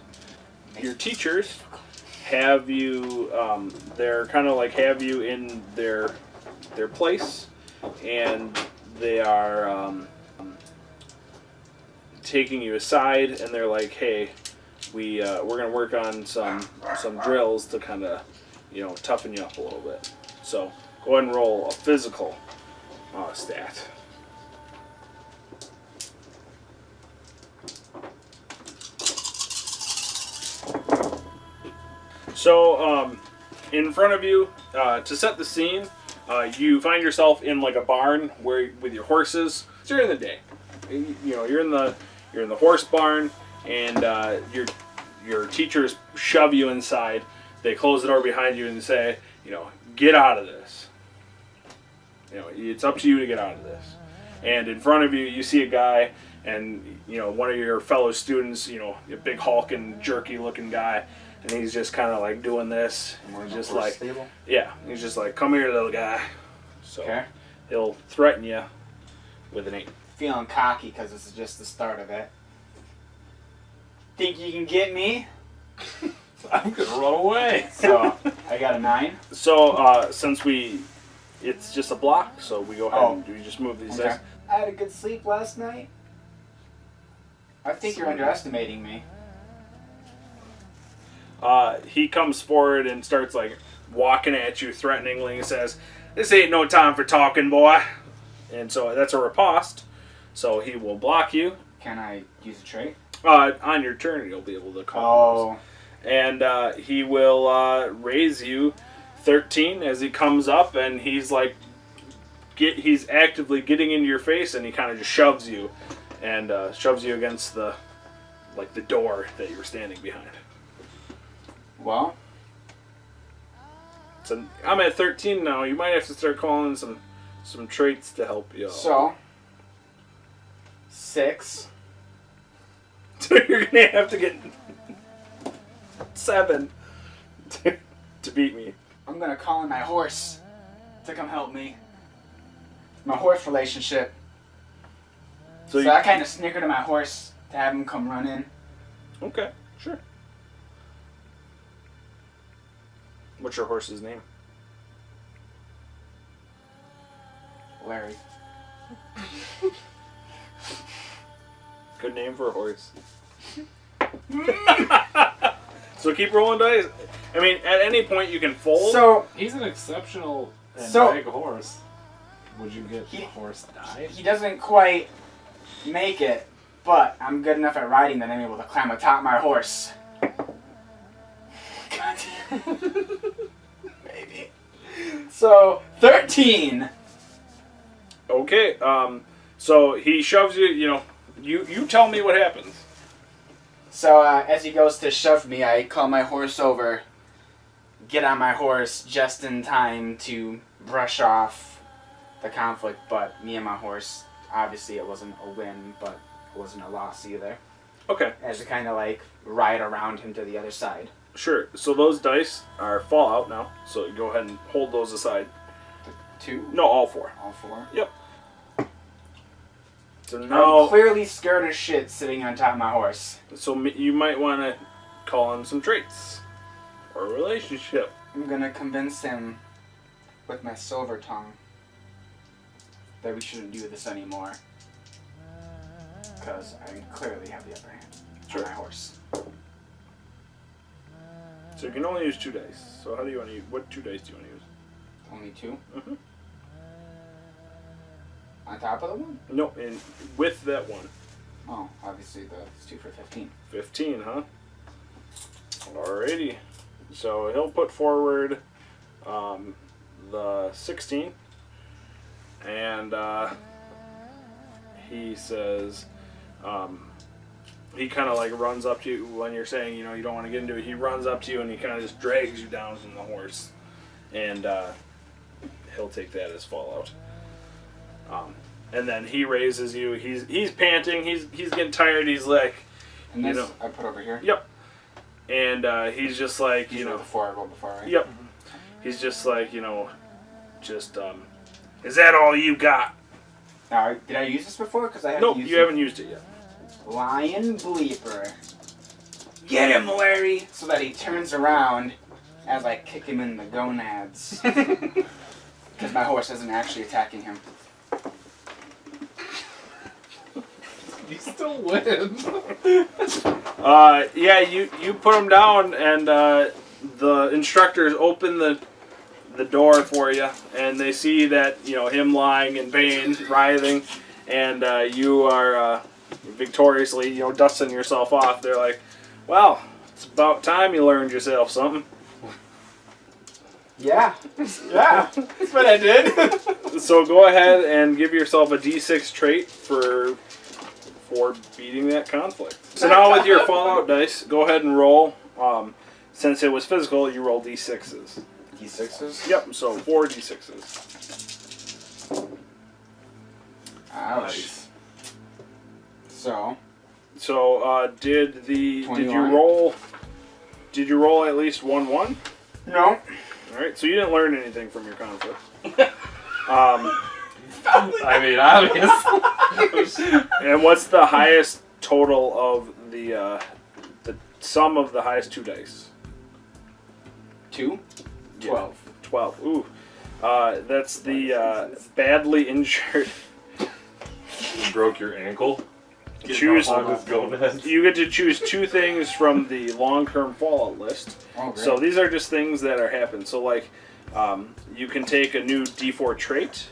Your teachers have you. They're kind of like have you in their place, and they are taking you aside, and they're like, "Hey, we're gonna work on some drills to kind of, toughen you up a little bit." So go ahead and roll a physical stat. So in front of you, to set the scene, you find yourself in like a barn with your horses. It's during the day. You're in the horse barn, and your teachers shove you inside. They close the door behind you and say, get out of this. It's up to you to get out of this. And in front of you, you see a guy, and one of your fellow students, a big hulking, jerky-looking guy, and he's just kind of like doing this, and he's just like, stable. yeah, he's just like, come here, little guy. So Okay. he'll threaten you with an 8. Feeling cocky because this is just the start of it. Think you can get me? I'm gonna run away. So I got a 9. So since it's just a block, so we go ahead and we just move these Okay. dice. I had a good sleep last night. I think you're underestimating me. He comes forward and starts like walking at you threateningly and says, "This ain't no time for talking, boy." And so that's a riposte. So he will block you. Can I use a trait? On your turn, you'll be able to call. Oh. And he will raise you 13 as he comes up, and he's like, he's actively getting into your face, and he kind of just shoves you, and shoves you against the door that you were standing behind. Well, So I'm at 13 now. You might have to start calling some traits to help you out. so 6. So you're gonna have to get 7 to beat me. I'm gonna call in my horse to come help me. My horse relationship. So I kind of snickered at my horse to have him come run in. Okay, sure. What's your horse's name? Larry. Good name for a horse. So keep rolling dice. I mean, at any point you can fold. So He's an exceptional and So- big horse. Would you get the horse die? he doesn't quite make it, but I'm good enough at riding that I'm able to climb atop my horse. God damn. Maybe. So 13. Okay. So he shoves you. You tell me what happens. So as he goes to shove me, I call my horse over, get on my horse just in time to brush off the conflict. But me and my horse, obviously it wasn't a win, but it wasn't a loss either. Okay. As we kind of like ride around him to the other side. Sure. So those dice are fallout now. So go ahead and hold those aside. 2? No, all 4. All 4? Yep. So I'm now, clearly scared as shit sitting on top of my horse. you might want to call in some traits or a relationship. I'm gonna convince him with my silver tongue that we shouldn't do this anymore. Because I clearly have the upper hand on my horse. So you can only use 2 dice. So how do you want to use? What 2 dice do you want to use? Only 2? Mhm. On top of the one? No, and with that one. Oh, obviously it's 2 for 15. 15, huh? Alrighty. So he'll put forward the 16. And he says, he kind of like runs up to you when you're saying, you don't want to get into it. He runs up to you and he kind of just drags you down from the horse. And he'll take that as fallout. And then he raises you. He's panting. He's getting tired. He's like, And this I put over here? Yep. And he's just like, These were the 4 I rolled before, right? Yep. He's just like, just, is that all you got? Now, did I use this before? Because I haven't Nope, used you haven't used it yet. Lion Bleeper. Get him, Larry! So that he turns around as I kick him in the gonads. Because my horse isn't actually attacking him. You still win. Yeah, you put him down, and the instructors open the door for you, and they see that, him lying in pain, writhing, and you are victoriously, dusting yourself off. They're like, well, it's about time you learned yourself something. Yeah. Yeah. That's what I did. So go ahead and give yourself a D6 trait for beating that conflict. So now with your Fallout dice, go ahead and roll. Since it was physical, you roll D6s. D6s? Yep, so 4 D6s. Ouch. Nice. So, did you 21. roll? Did you roll at least 1-1? no. All right, so you didn't learn anything from your conflict. I mean, obviously. And what's the highest total of the sum of the highest 2 dice? 2? 12. 12. Ooh, that's the badly injured. You broke your ankle. Choose. On his gonads. You get to choose 2 things from the long-term Fallout list. Oh, great. So these are just things that are happening. So like, you can take a new D4 trait.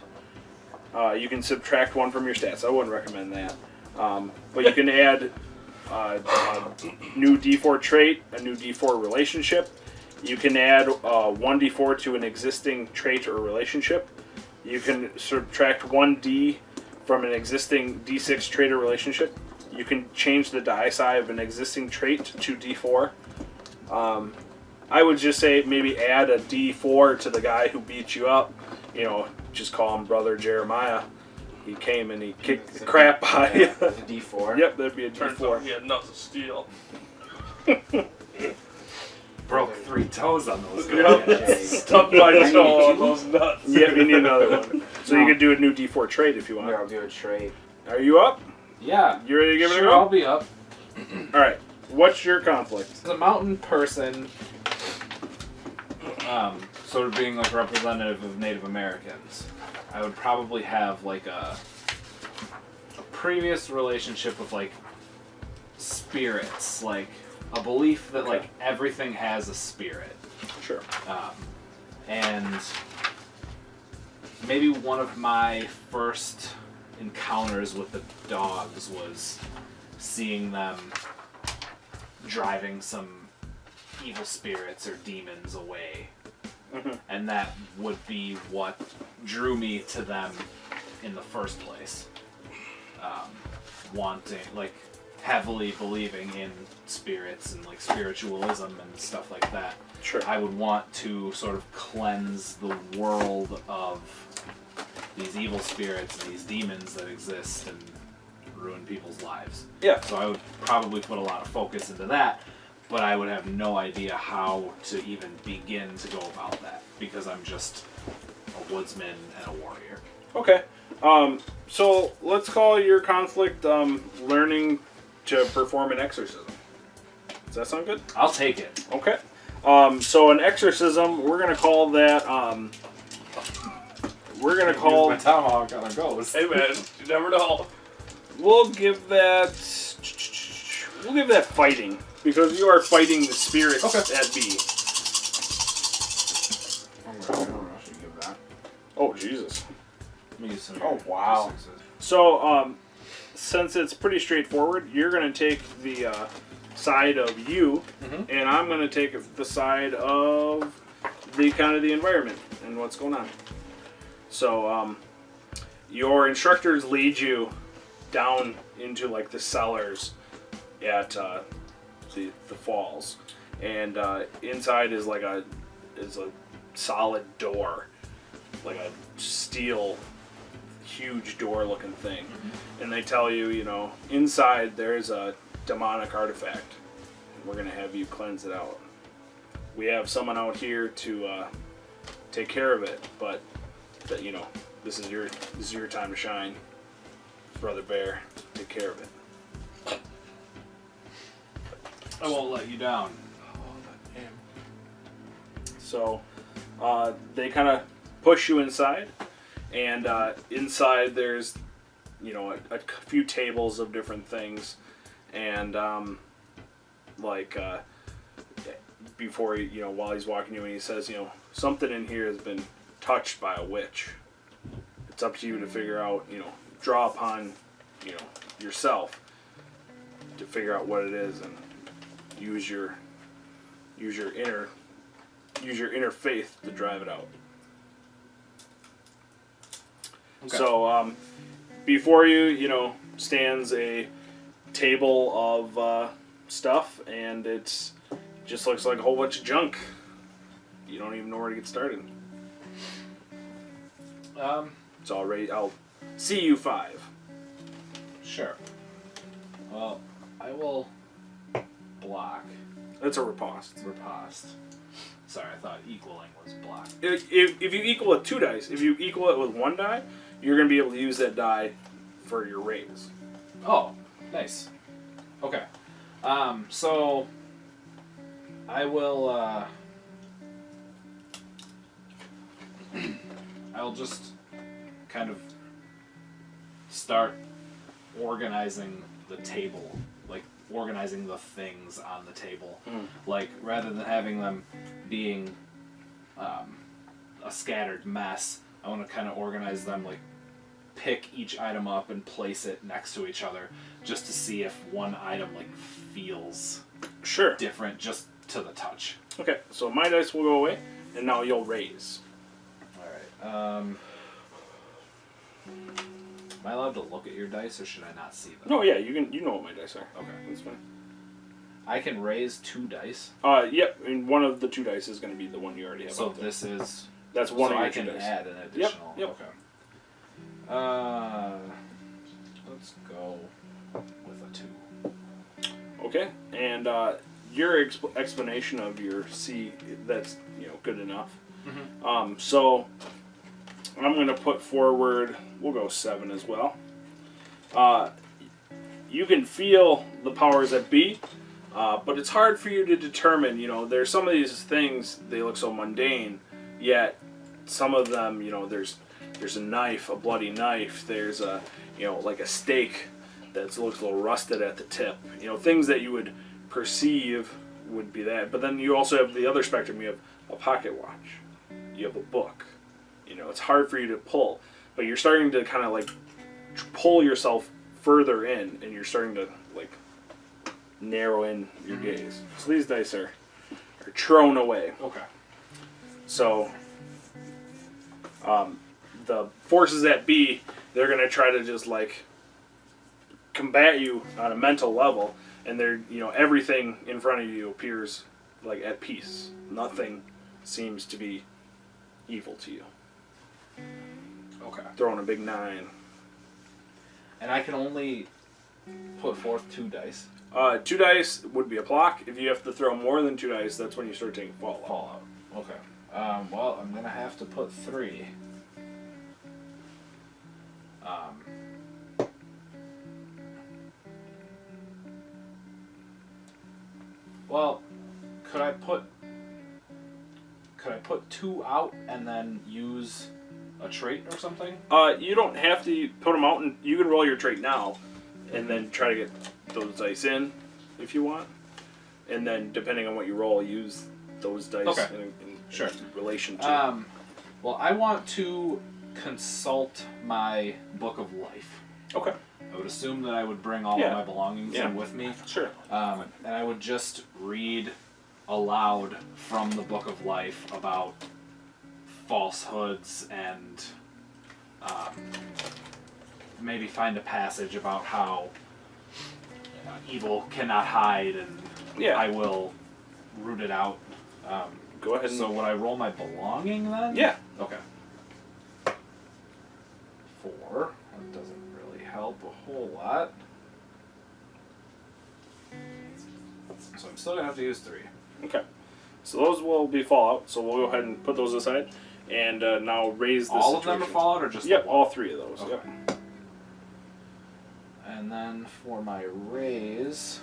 You can subtract 1 from your stats. I wouldn't recommend that. But you can add a new D4 trait, a new D4 relationship. You can add 1D4 to an existing trait or relationship. You can subtract 1D from an existing D6 trait or relationship. You can change the die size of an existing trait to D4. I would just say maybe add a D4 to the guy who beat you up. Just call him Brother Jeremiah. He came and he kicked the crap out of you. It's a D4. Yep, that'd be a Turns D4. out he had nuts of steel. Broke 3 toes on those Yep. guys. Stubbed my toe on those nuts. Yeah, we need another one. So you could do a new D4 trait if you Here, want. I'll do a trait. Are you up? Yeah. You ready to give it a Sure, go? I'll be up. Alright. What's your conflict? As a mountain person, sort of being like representative of Native Americans, I would probably have like a previous relationship with like spirits, like a belief that like everything has a spirit. Sure. And maybe one of my first encounters with the dogs was seeing them driving some evil spirits or demons away. Mhm. And that would be what drew me to them in the first place. Wanting, like, heavily believing in spirits and like spiritualism and stuff like that. Sure. I would want to sort of cleanse the world of these evil spirits and these demons that exist and ruin people's lives. Yeah. So I would probably put a lot of focus into that, but I would have no idea how to even begin to go about that because I'm just a woodsman and a warrior. Okay. So let's call your conflict learning to perform an exorcism. Does that sound good? I'll take it. Okay. So an exorcism, we're gonna call that. We're gonna call. My tomahawk on a ghost. Hey man, you never know. We'll give that. We'll give that fighting because you are fighting the spirits at B. I don't know, I should give that. Oh, Jesus. Let me use some. Oh, wow. So, since it's pretty straightforward, you're going to take the side of you, and I'm going to take the side of the kind of the environment and what's going on. So, your instructors lead you down into like the cellars at the falls, and inside is like a solid door, like a steel huge door looking thing. And they tell you, you know, inside there's a demonic artifact, and we're gonna have you cleanse it out. We have someone out here to take care of it, but that, you know, this is your time to shine, Brother Bear. Take care of it. I won't let you down. So they kind of push you inside, and inside there's, you know, a few tables of different things, and before he, you know, while he's walking you, and he says, you know, something in here has been touched by a witch. It's up to you to figure out, you know, draw upon, you know, yourself to figure out what it is, and use your inner faith to drive it out. Okay. So before you, you know, stands a table of stuff, and it just looks like a whole bunch of junk. You don't even know where to get started. It's all ready. I'll see you 5. Sure. Well, I will block. That's a riposte. Riposte. Sorry, I thought equaling was block. If you equal it 2 dice, if you equal it with 1 die, you're going to be able to use that die for your raise. Oh, nice. Okay. So I will I'll just kind of start organizing the table, like organizing the things on the table. Like, rather than having them being a scattered mess, I want to kind of organize them, like pick each item up and place it next to each other, just to see if one item like feels Sure. different just to the touch. Okay, so my dice will go away, and now you'll raise. Alright. Am I allowed to look at your dice, or should I not see them? No, yeah, you can. You know what my dice are. Okay. That's fine. I can raise 2 dice. Yep, and one of the 2 dice is going to be the one you already have. So out there. this is... That's one so of your I 2 can dice. add an additional... Yep. Okay. Let's go with a 2. Okay, and your explanation of your C, that's, you know, good enough. So I'm going to put forward, we'll go 7 as well. You can feel the powers that be, but it's hard for you to determine, you know, there's some of these things, they look so mundane, yet some of them, you know, there's a knife, a bloody knife, there's a, you know, like a steak that looks a little rusted at the tip, you know, things that you would perceive would be that. But then you also have the other spectrum. You have a pocket watch, you have a book, you know, it's hard for you to pull, but you're starting to kind of like pull yourself further in, and you're starting to like narrow in your gaze. So these dice are thrown away. Okay. So the forces that be, they're going to try to just like combat you on a mental level, and they're, you know, everything in front of you appears like at peace. Nothing seems to be evil to you. Okay. Throwing a big 9. And I can only put forth 2 dice. 2 dice would be a block. If you have to throw more than 2 dice, that's when you start taking fallout. Fallout. Okay. Well, I'm gonna have to put 3. Well, could I put 2 out and then use a trait or something? You don't have to put them out, and you can roll your trait now, and then try to get those dice in if you want. And then, depending on what you roll, use those dice Okay. in Sure. relation to. Well, I want to consult my book of life. Okay. I would assume that I would bring all of my belongings in with me. Sure. And I would just read aloud from the book of life about falsehoods and maybe find a passage about how evil cannot hide, and I will root it out. Go ahead. So would I roll my belonging then? Yeah. Okay. 4. That doesn't really help a whole lot. So I'm still gonna have to use 3. Okay. So those will be Fallout. So we'll go ahead and put those aside, and now raise this. All of them are Fallout, or just Yep, the one? all 3 of those. Okay. Yep. And then for my raise,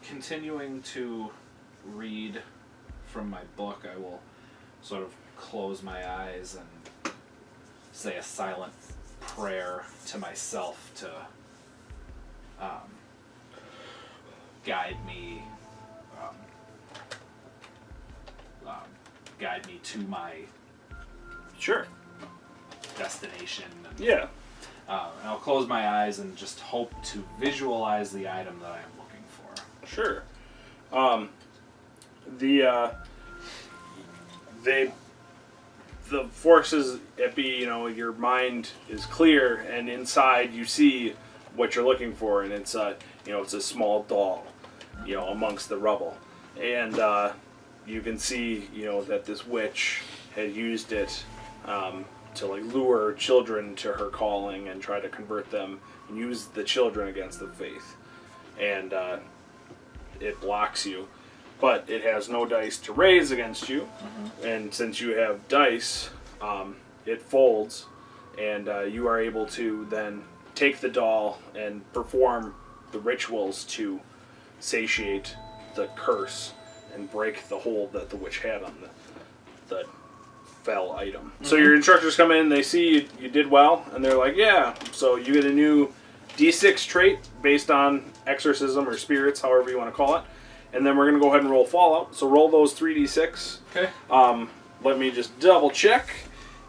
continuing to read from my book, I will sort of close my eyes and say a silent prayer to myself to guide me to my destination. And, Yeah. and I'll close my eyes and just hope to visualize the item that I am looking for. Sure. The forces at B, your mind is clear, and inside you see what you're looking for, and it's it's a small doll, amongst the rubble, and you can see, that this witch had used it to lure children to her calling and try to convert them and use the children against the faith, and it blocks you, but it has no dice to raise against you, and since you have dice, it folds, and you are able to then take the doll and perform the rituals to satiate the curse and break the hold that the witch had on the fell item. So your instructors come in, they see you did well, and they're like, yeah, so you get a new D6 trait based on exorcism or spirits, however you want to call it. And then we're going to go ahead and roll Fallout. So roll those 3d6. Okay. Let me just double check.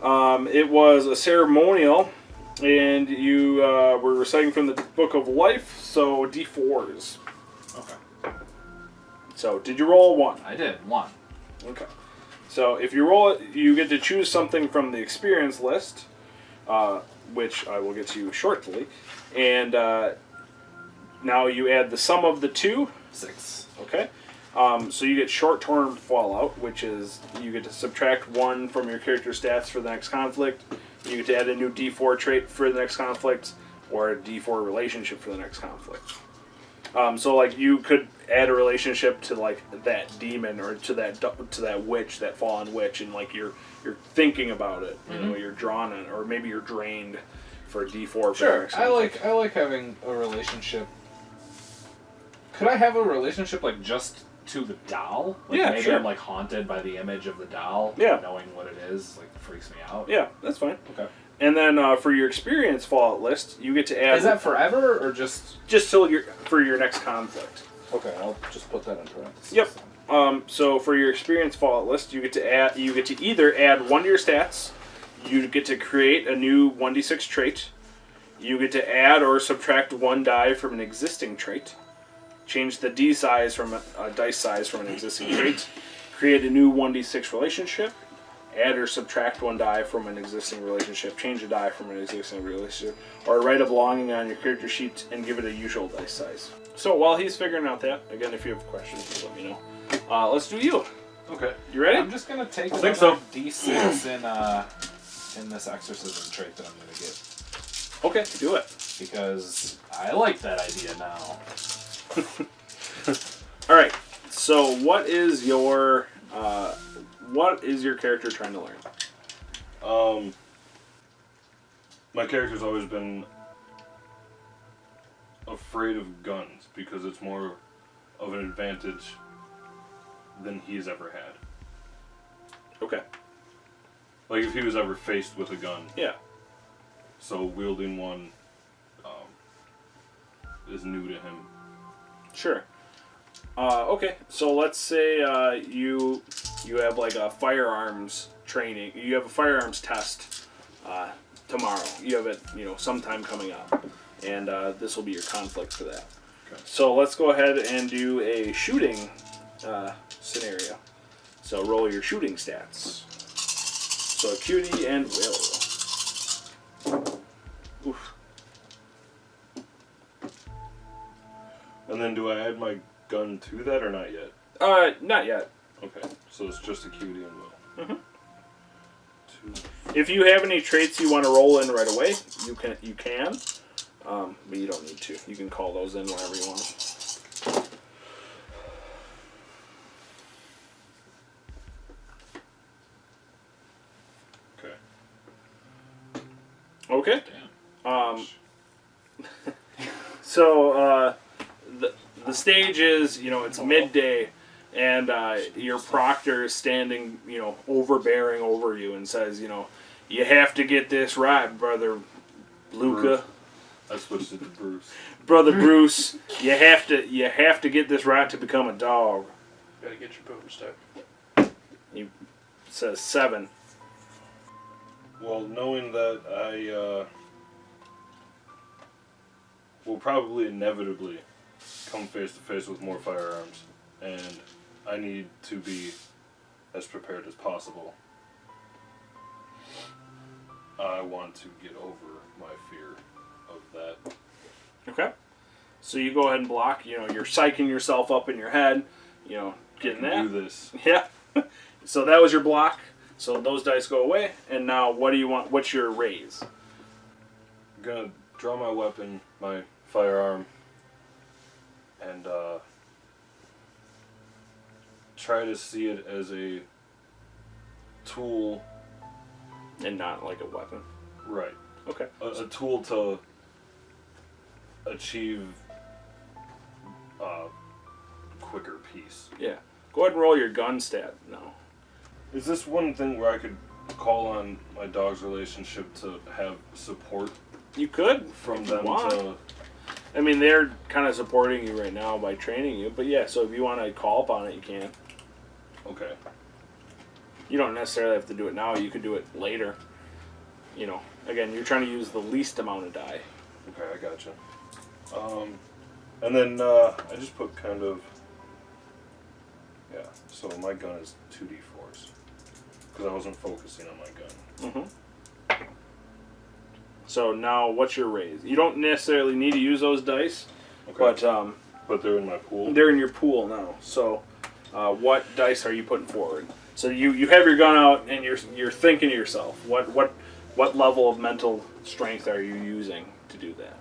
It was a ceremonial, and you were reciting from the Book of Life, so d4s. Okay. So did you roll 1? I did. 1. Okay. So if you roll it, you get to choose something from the experience list, which I will get to shortly. And now you add the sum of the 2. 6. Okay. So you get short-term Fallout, which is you get to subtract 1 from your character stats for the next conflict. You get to add a new D4 trait for the next conflict, or a D4 relationship for the next conflict. So you could add a relationship to that demon or to that witch, that fallen witch, and you're thinking about it. You're drawn on it, or maybe you're drained for a D4. For the next conflict. I like having a relationship. Could I have a relationship just to the doll? Maybe sure. I'm haunted by the image of the doll. Yeah. Knowing what it is freaks me out. Yeah, that's fine. Okay. And then for your experience Fallout list, you get to add. Is that forever or just till for your next conflict? Okay, I'll just put that in parentheses. Yep. So for your experience Fallout list, you get to add. You get to either add 1 to your stats. You get to create a new 1d6 trait. You get to add or subtract 1 die from an existing trait. Change the dice size from an existing trait. Create a new 1d6 relationship. Add or subtract 1 die from an existing relationship. Change a die from an existing relationship. Or write a belonging on your character sheet and give it a usual dice size. So while he's figuring out that, again, if you have questions, just let me know. Let's do you. Okay. You ready? I'm just gonna take think so. D6 in this exorcism trait that I'm gonna get. Okay, do it. Because I like that idea now. All right. So what is your character trying to learn? My character's always been afraid of guns because it's more of an advantage than he's ever had. Okay. If he was ever faced with a gun. Yeah. So wielding one is new to him. Sure. Okay, so let's say you have like a firearms training. You have a firearms test tomorrow. You have it, sometime coming up, and this will be your conflict for that. Okay. So let's go ahead and do a shooting scenario. So roll your shooting stats. So acuity and will. Oof. And then do I add my gun to that or not yet? Not yet. Okay, so it's just acuity and will. Mhm. 2. If you have any traits you want to roll in right away, you can. But you don't need to. You can call those in whenever you want. Okay. Okay. So the stage is, it's midday, and your proctor is standing, overbearing over you and says, you have to get this right, brother Luca. I switched it to Bruce. Brother Bruce, you have to get this right to become a dog. Gotta get your poop stick. He says 7. Well, knowing that I will probably inevitably come face to face with more firearms, and I need to be as prepared as possible. I want to get over my fear of that. Okay. So you go ahead and block. You're psyching yourself up in your head. Getting I that. can do this. Yeah. So that was your block. So those dice go away. And now what do you want? What's your raise? I'm gonna draw my weapon, my firearm, and try to see it as a tool. And not like a weapon. Right. Okay. A tool to achieve quicker peace. Yeah. Go ahead and roll your gun stat now. Is this one thing where I could call on my dog's relationship to have support You could from if you them want. to... I mean, they're kind of supporting you right now by training you. But yeah, so if you want to call upon it, you can. Okay. You don't necessarily have to do it now. You could do it later. Again, you're trying to use the least amount of die. Okay, I gotcha. And then I just put kind of... Yeah, so my gun is 2d4s. Because I wasn't focusing on my gun. Mm-hmm. So now, what's your raise? You don't necessarily need to use those dice, Okay. But they're in my pool? they're in your pool now. So, what dice are you putting forward? So you have your gun out and you're thinking to yourself, what level of mental strength are you using to do that?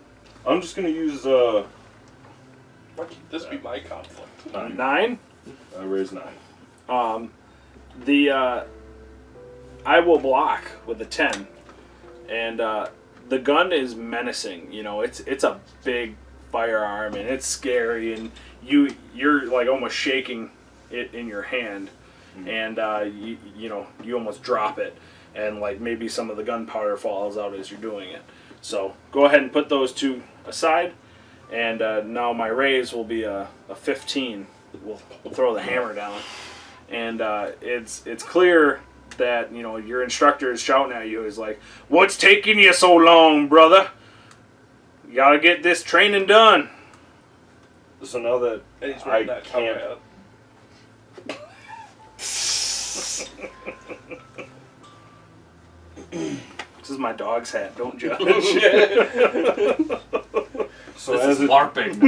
I'm just going to use... Why can't this be my conflict? 9. 9. I raised 9. I will block with a 10, and the gun is menacing. It's a big firearm and it's scary, and you're like almost shaking it in your hand, and you almost drop it, and like maybe some of the gunpowder falls out as you're doing it. So go ahead and put those two aside, and now my raise will be a 15. We'll throw the hammer down, and it's clear that your instructor is shouting at you. Is like, "What's taking you so long, brother? You gotta get this training done." So now that And he's I wearing that can't... cowboy hat. This is my dog's hat. Don't judge. So This as is it, LARPing.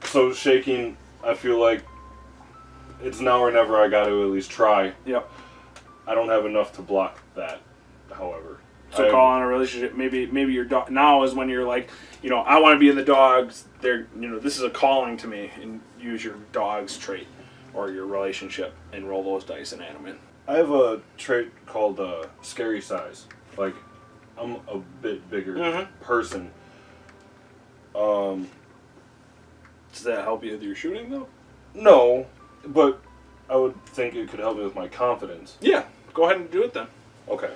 so shaking, I feel like it's now or never. I got to at least try. Yep. I don't have enough to block that, however. So call on a relationship. Maybe your dog now is when you're like, I want to be in the dogs. They're, this is a calling to me, and use your dog's trait or your relationship and roll those dice and add them in. I have a trait called scary size. Like, I'm a bit bigger person. Does that help you with your shooting though? No, but I would think it could help me with my confidence. Yeah. Go ahead and do it then. Okay.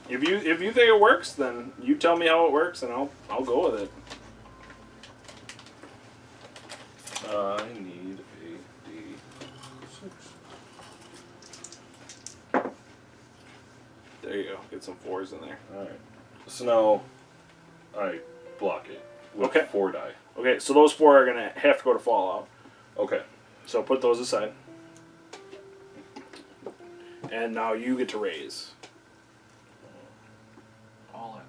If you think it works, then you tell me how it works, and I'll go with it. I need a D6. There you go. Get some 4s in there. All right. So now I block it with Okay. 4 die. Okay, so those 4 are gonna have to go to Fallout. Okay. So put those aside. And now you get to raise. All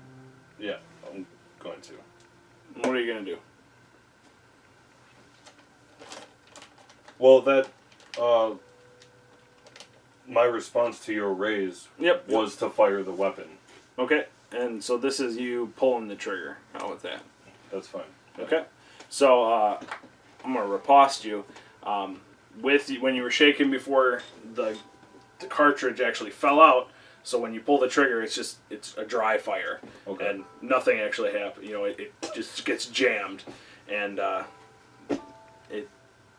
in. Yeah, I'm going to. What are you gonna do? Well, that my response to your raise Yep. was to fire the weapon. Okay, and so this is you pulling the trigger. How with that? That's fine. Okay, so I'm gonna riposte you. When you were shaking before the cartridge actually fell out. So when you pull the trigger, it's a dry fire, Okay. and nothing actually happens. You know, it just gets jammed, and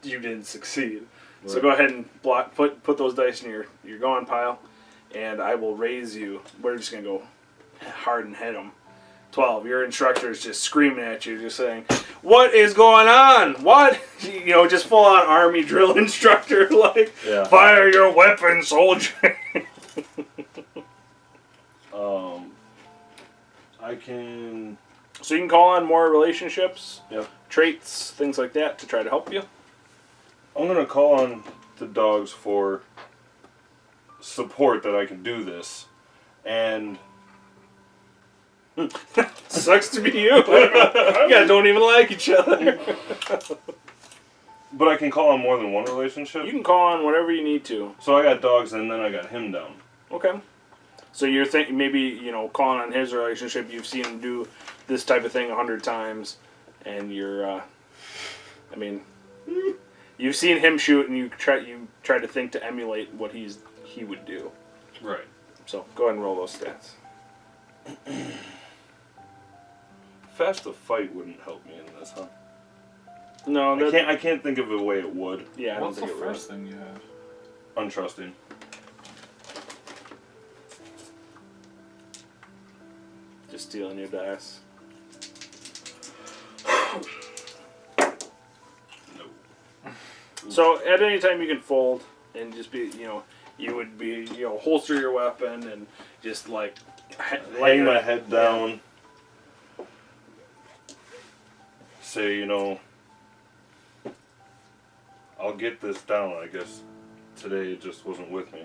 you didn't succeed. Right. So go ahead and put those dice in your gone pile, and I will raise you. We're just gonna go hard and hit them. 12. Your instructor is just screaming at you, just saying, "What is going on? What?" You know, just full on army drill instructor, like, "Fire your weapon, soldier." I can. So you can call on more relationships, Yep. traits, things like that to try to help you. I'm gonna call on the dogs for support that I can do this, and Sucks to be you. You guys don't even like each other. but I can call on more than one relationship. You can call on whatever you need to. So I got dogs, and then I got him down. Okay. So you're thinking maybe, calling on his relationship, you've seen him do this type of thing 100 times, and you're, you've seen him shoot, and you try to think to emulate what he would do. Right. So go ahead and roll those stats. Fast to fight wouldn't help me in this, huh? No, I can't think of a way it would. Yeah, I don't What's think the it would. first thing you have? Untrusting. Just stealing your dice. No. So at any time you can fold and just be, you would be, holster your weapon and just hang my head down. Say, I'll get this down. I guess today it just wasn't with me.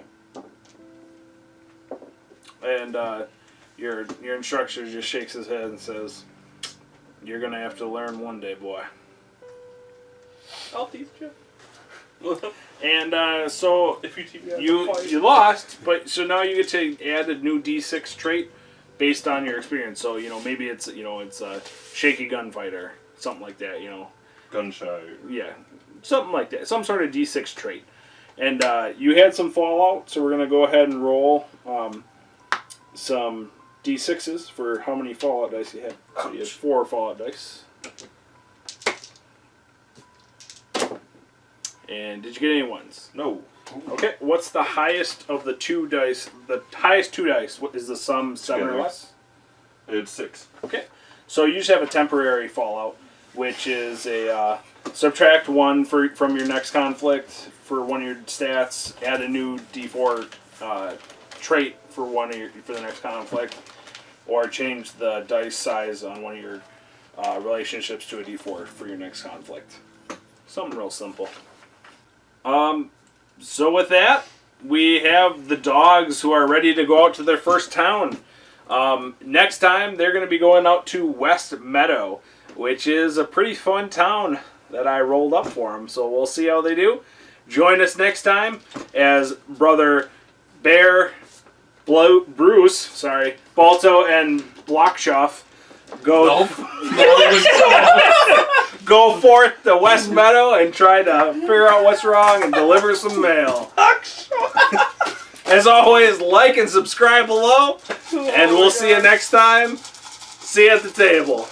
And your instructor just shakes his head and says, "You're gonna have to learn one day, boy." I'll teach you. And so If you teach me, you lost, but so now you get to add a new D6 trait based on your experience. So maybe it's it's a shaky gunfighter, something like that. Gun shy. Yeah, something like that. Some sort of D6 trait. And you had some fallout, so we're gonna go ahead and roll some D6s for how many fallout dice you had. So you had 4 fallout dice. And did you get any ones? No. Okay, what's the highest of the 2 dice? The highest 2 dice, what is the sum, 7 or Together. less? It's 6. Okay, so you just have a temporary fallout, which is a subtract 1 from your next conflict for one of your stats, add a new D4 trait for for the next conflict, or change the dice size on one of your relationships to a D4 for your next conflict. Something real simple. So with that, we have the dogs who are ready to go out to their first town. Next time, they're going to be going out to West Meadow, which is a pretty fun town that I rolled up for them. So we'll see how they do. Join us next time as Brother Bear, Bruce, Balto, and Blockshoff go go forth to West Meadow and try to figure out what's wrong and deliver some mail. As always, like and subscribe below, and we'll see you next time. See you at the table.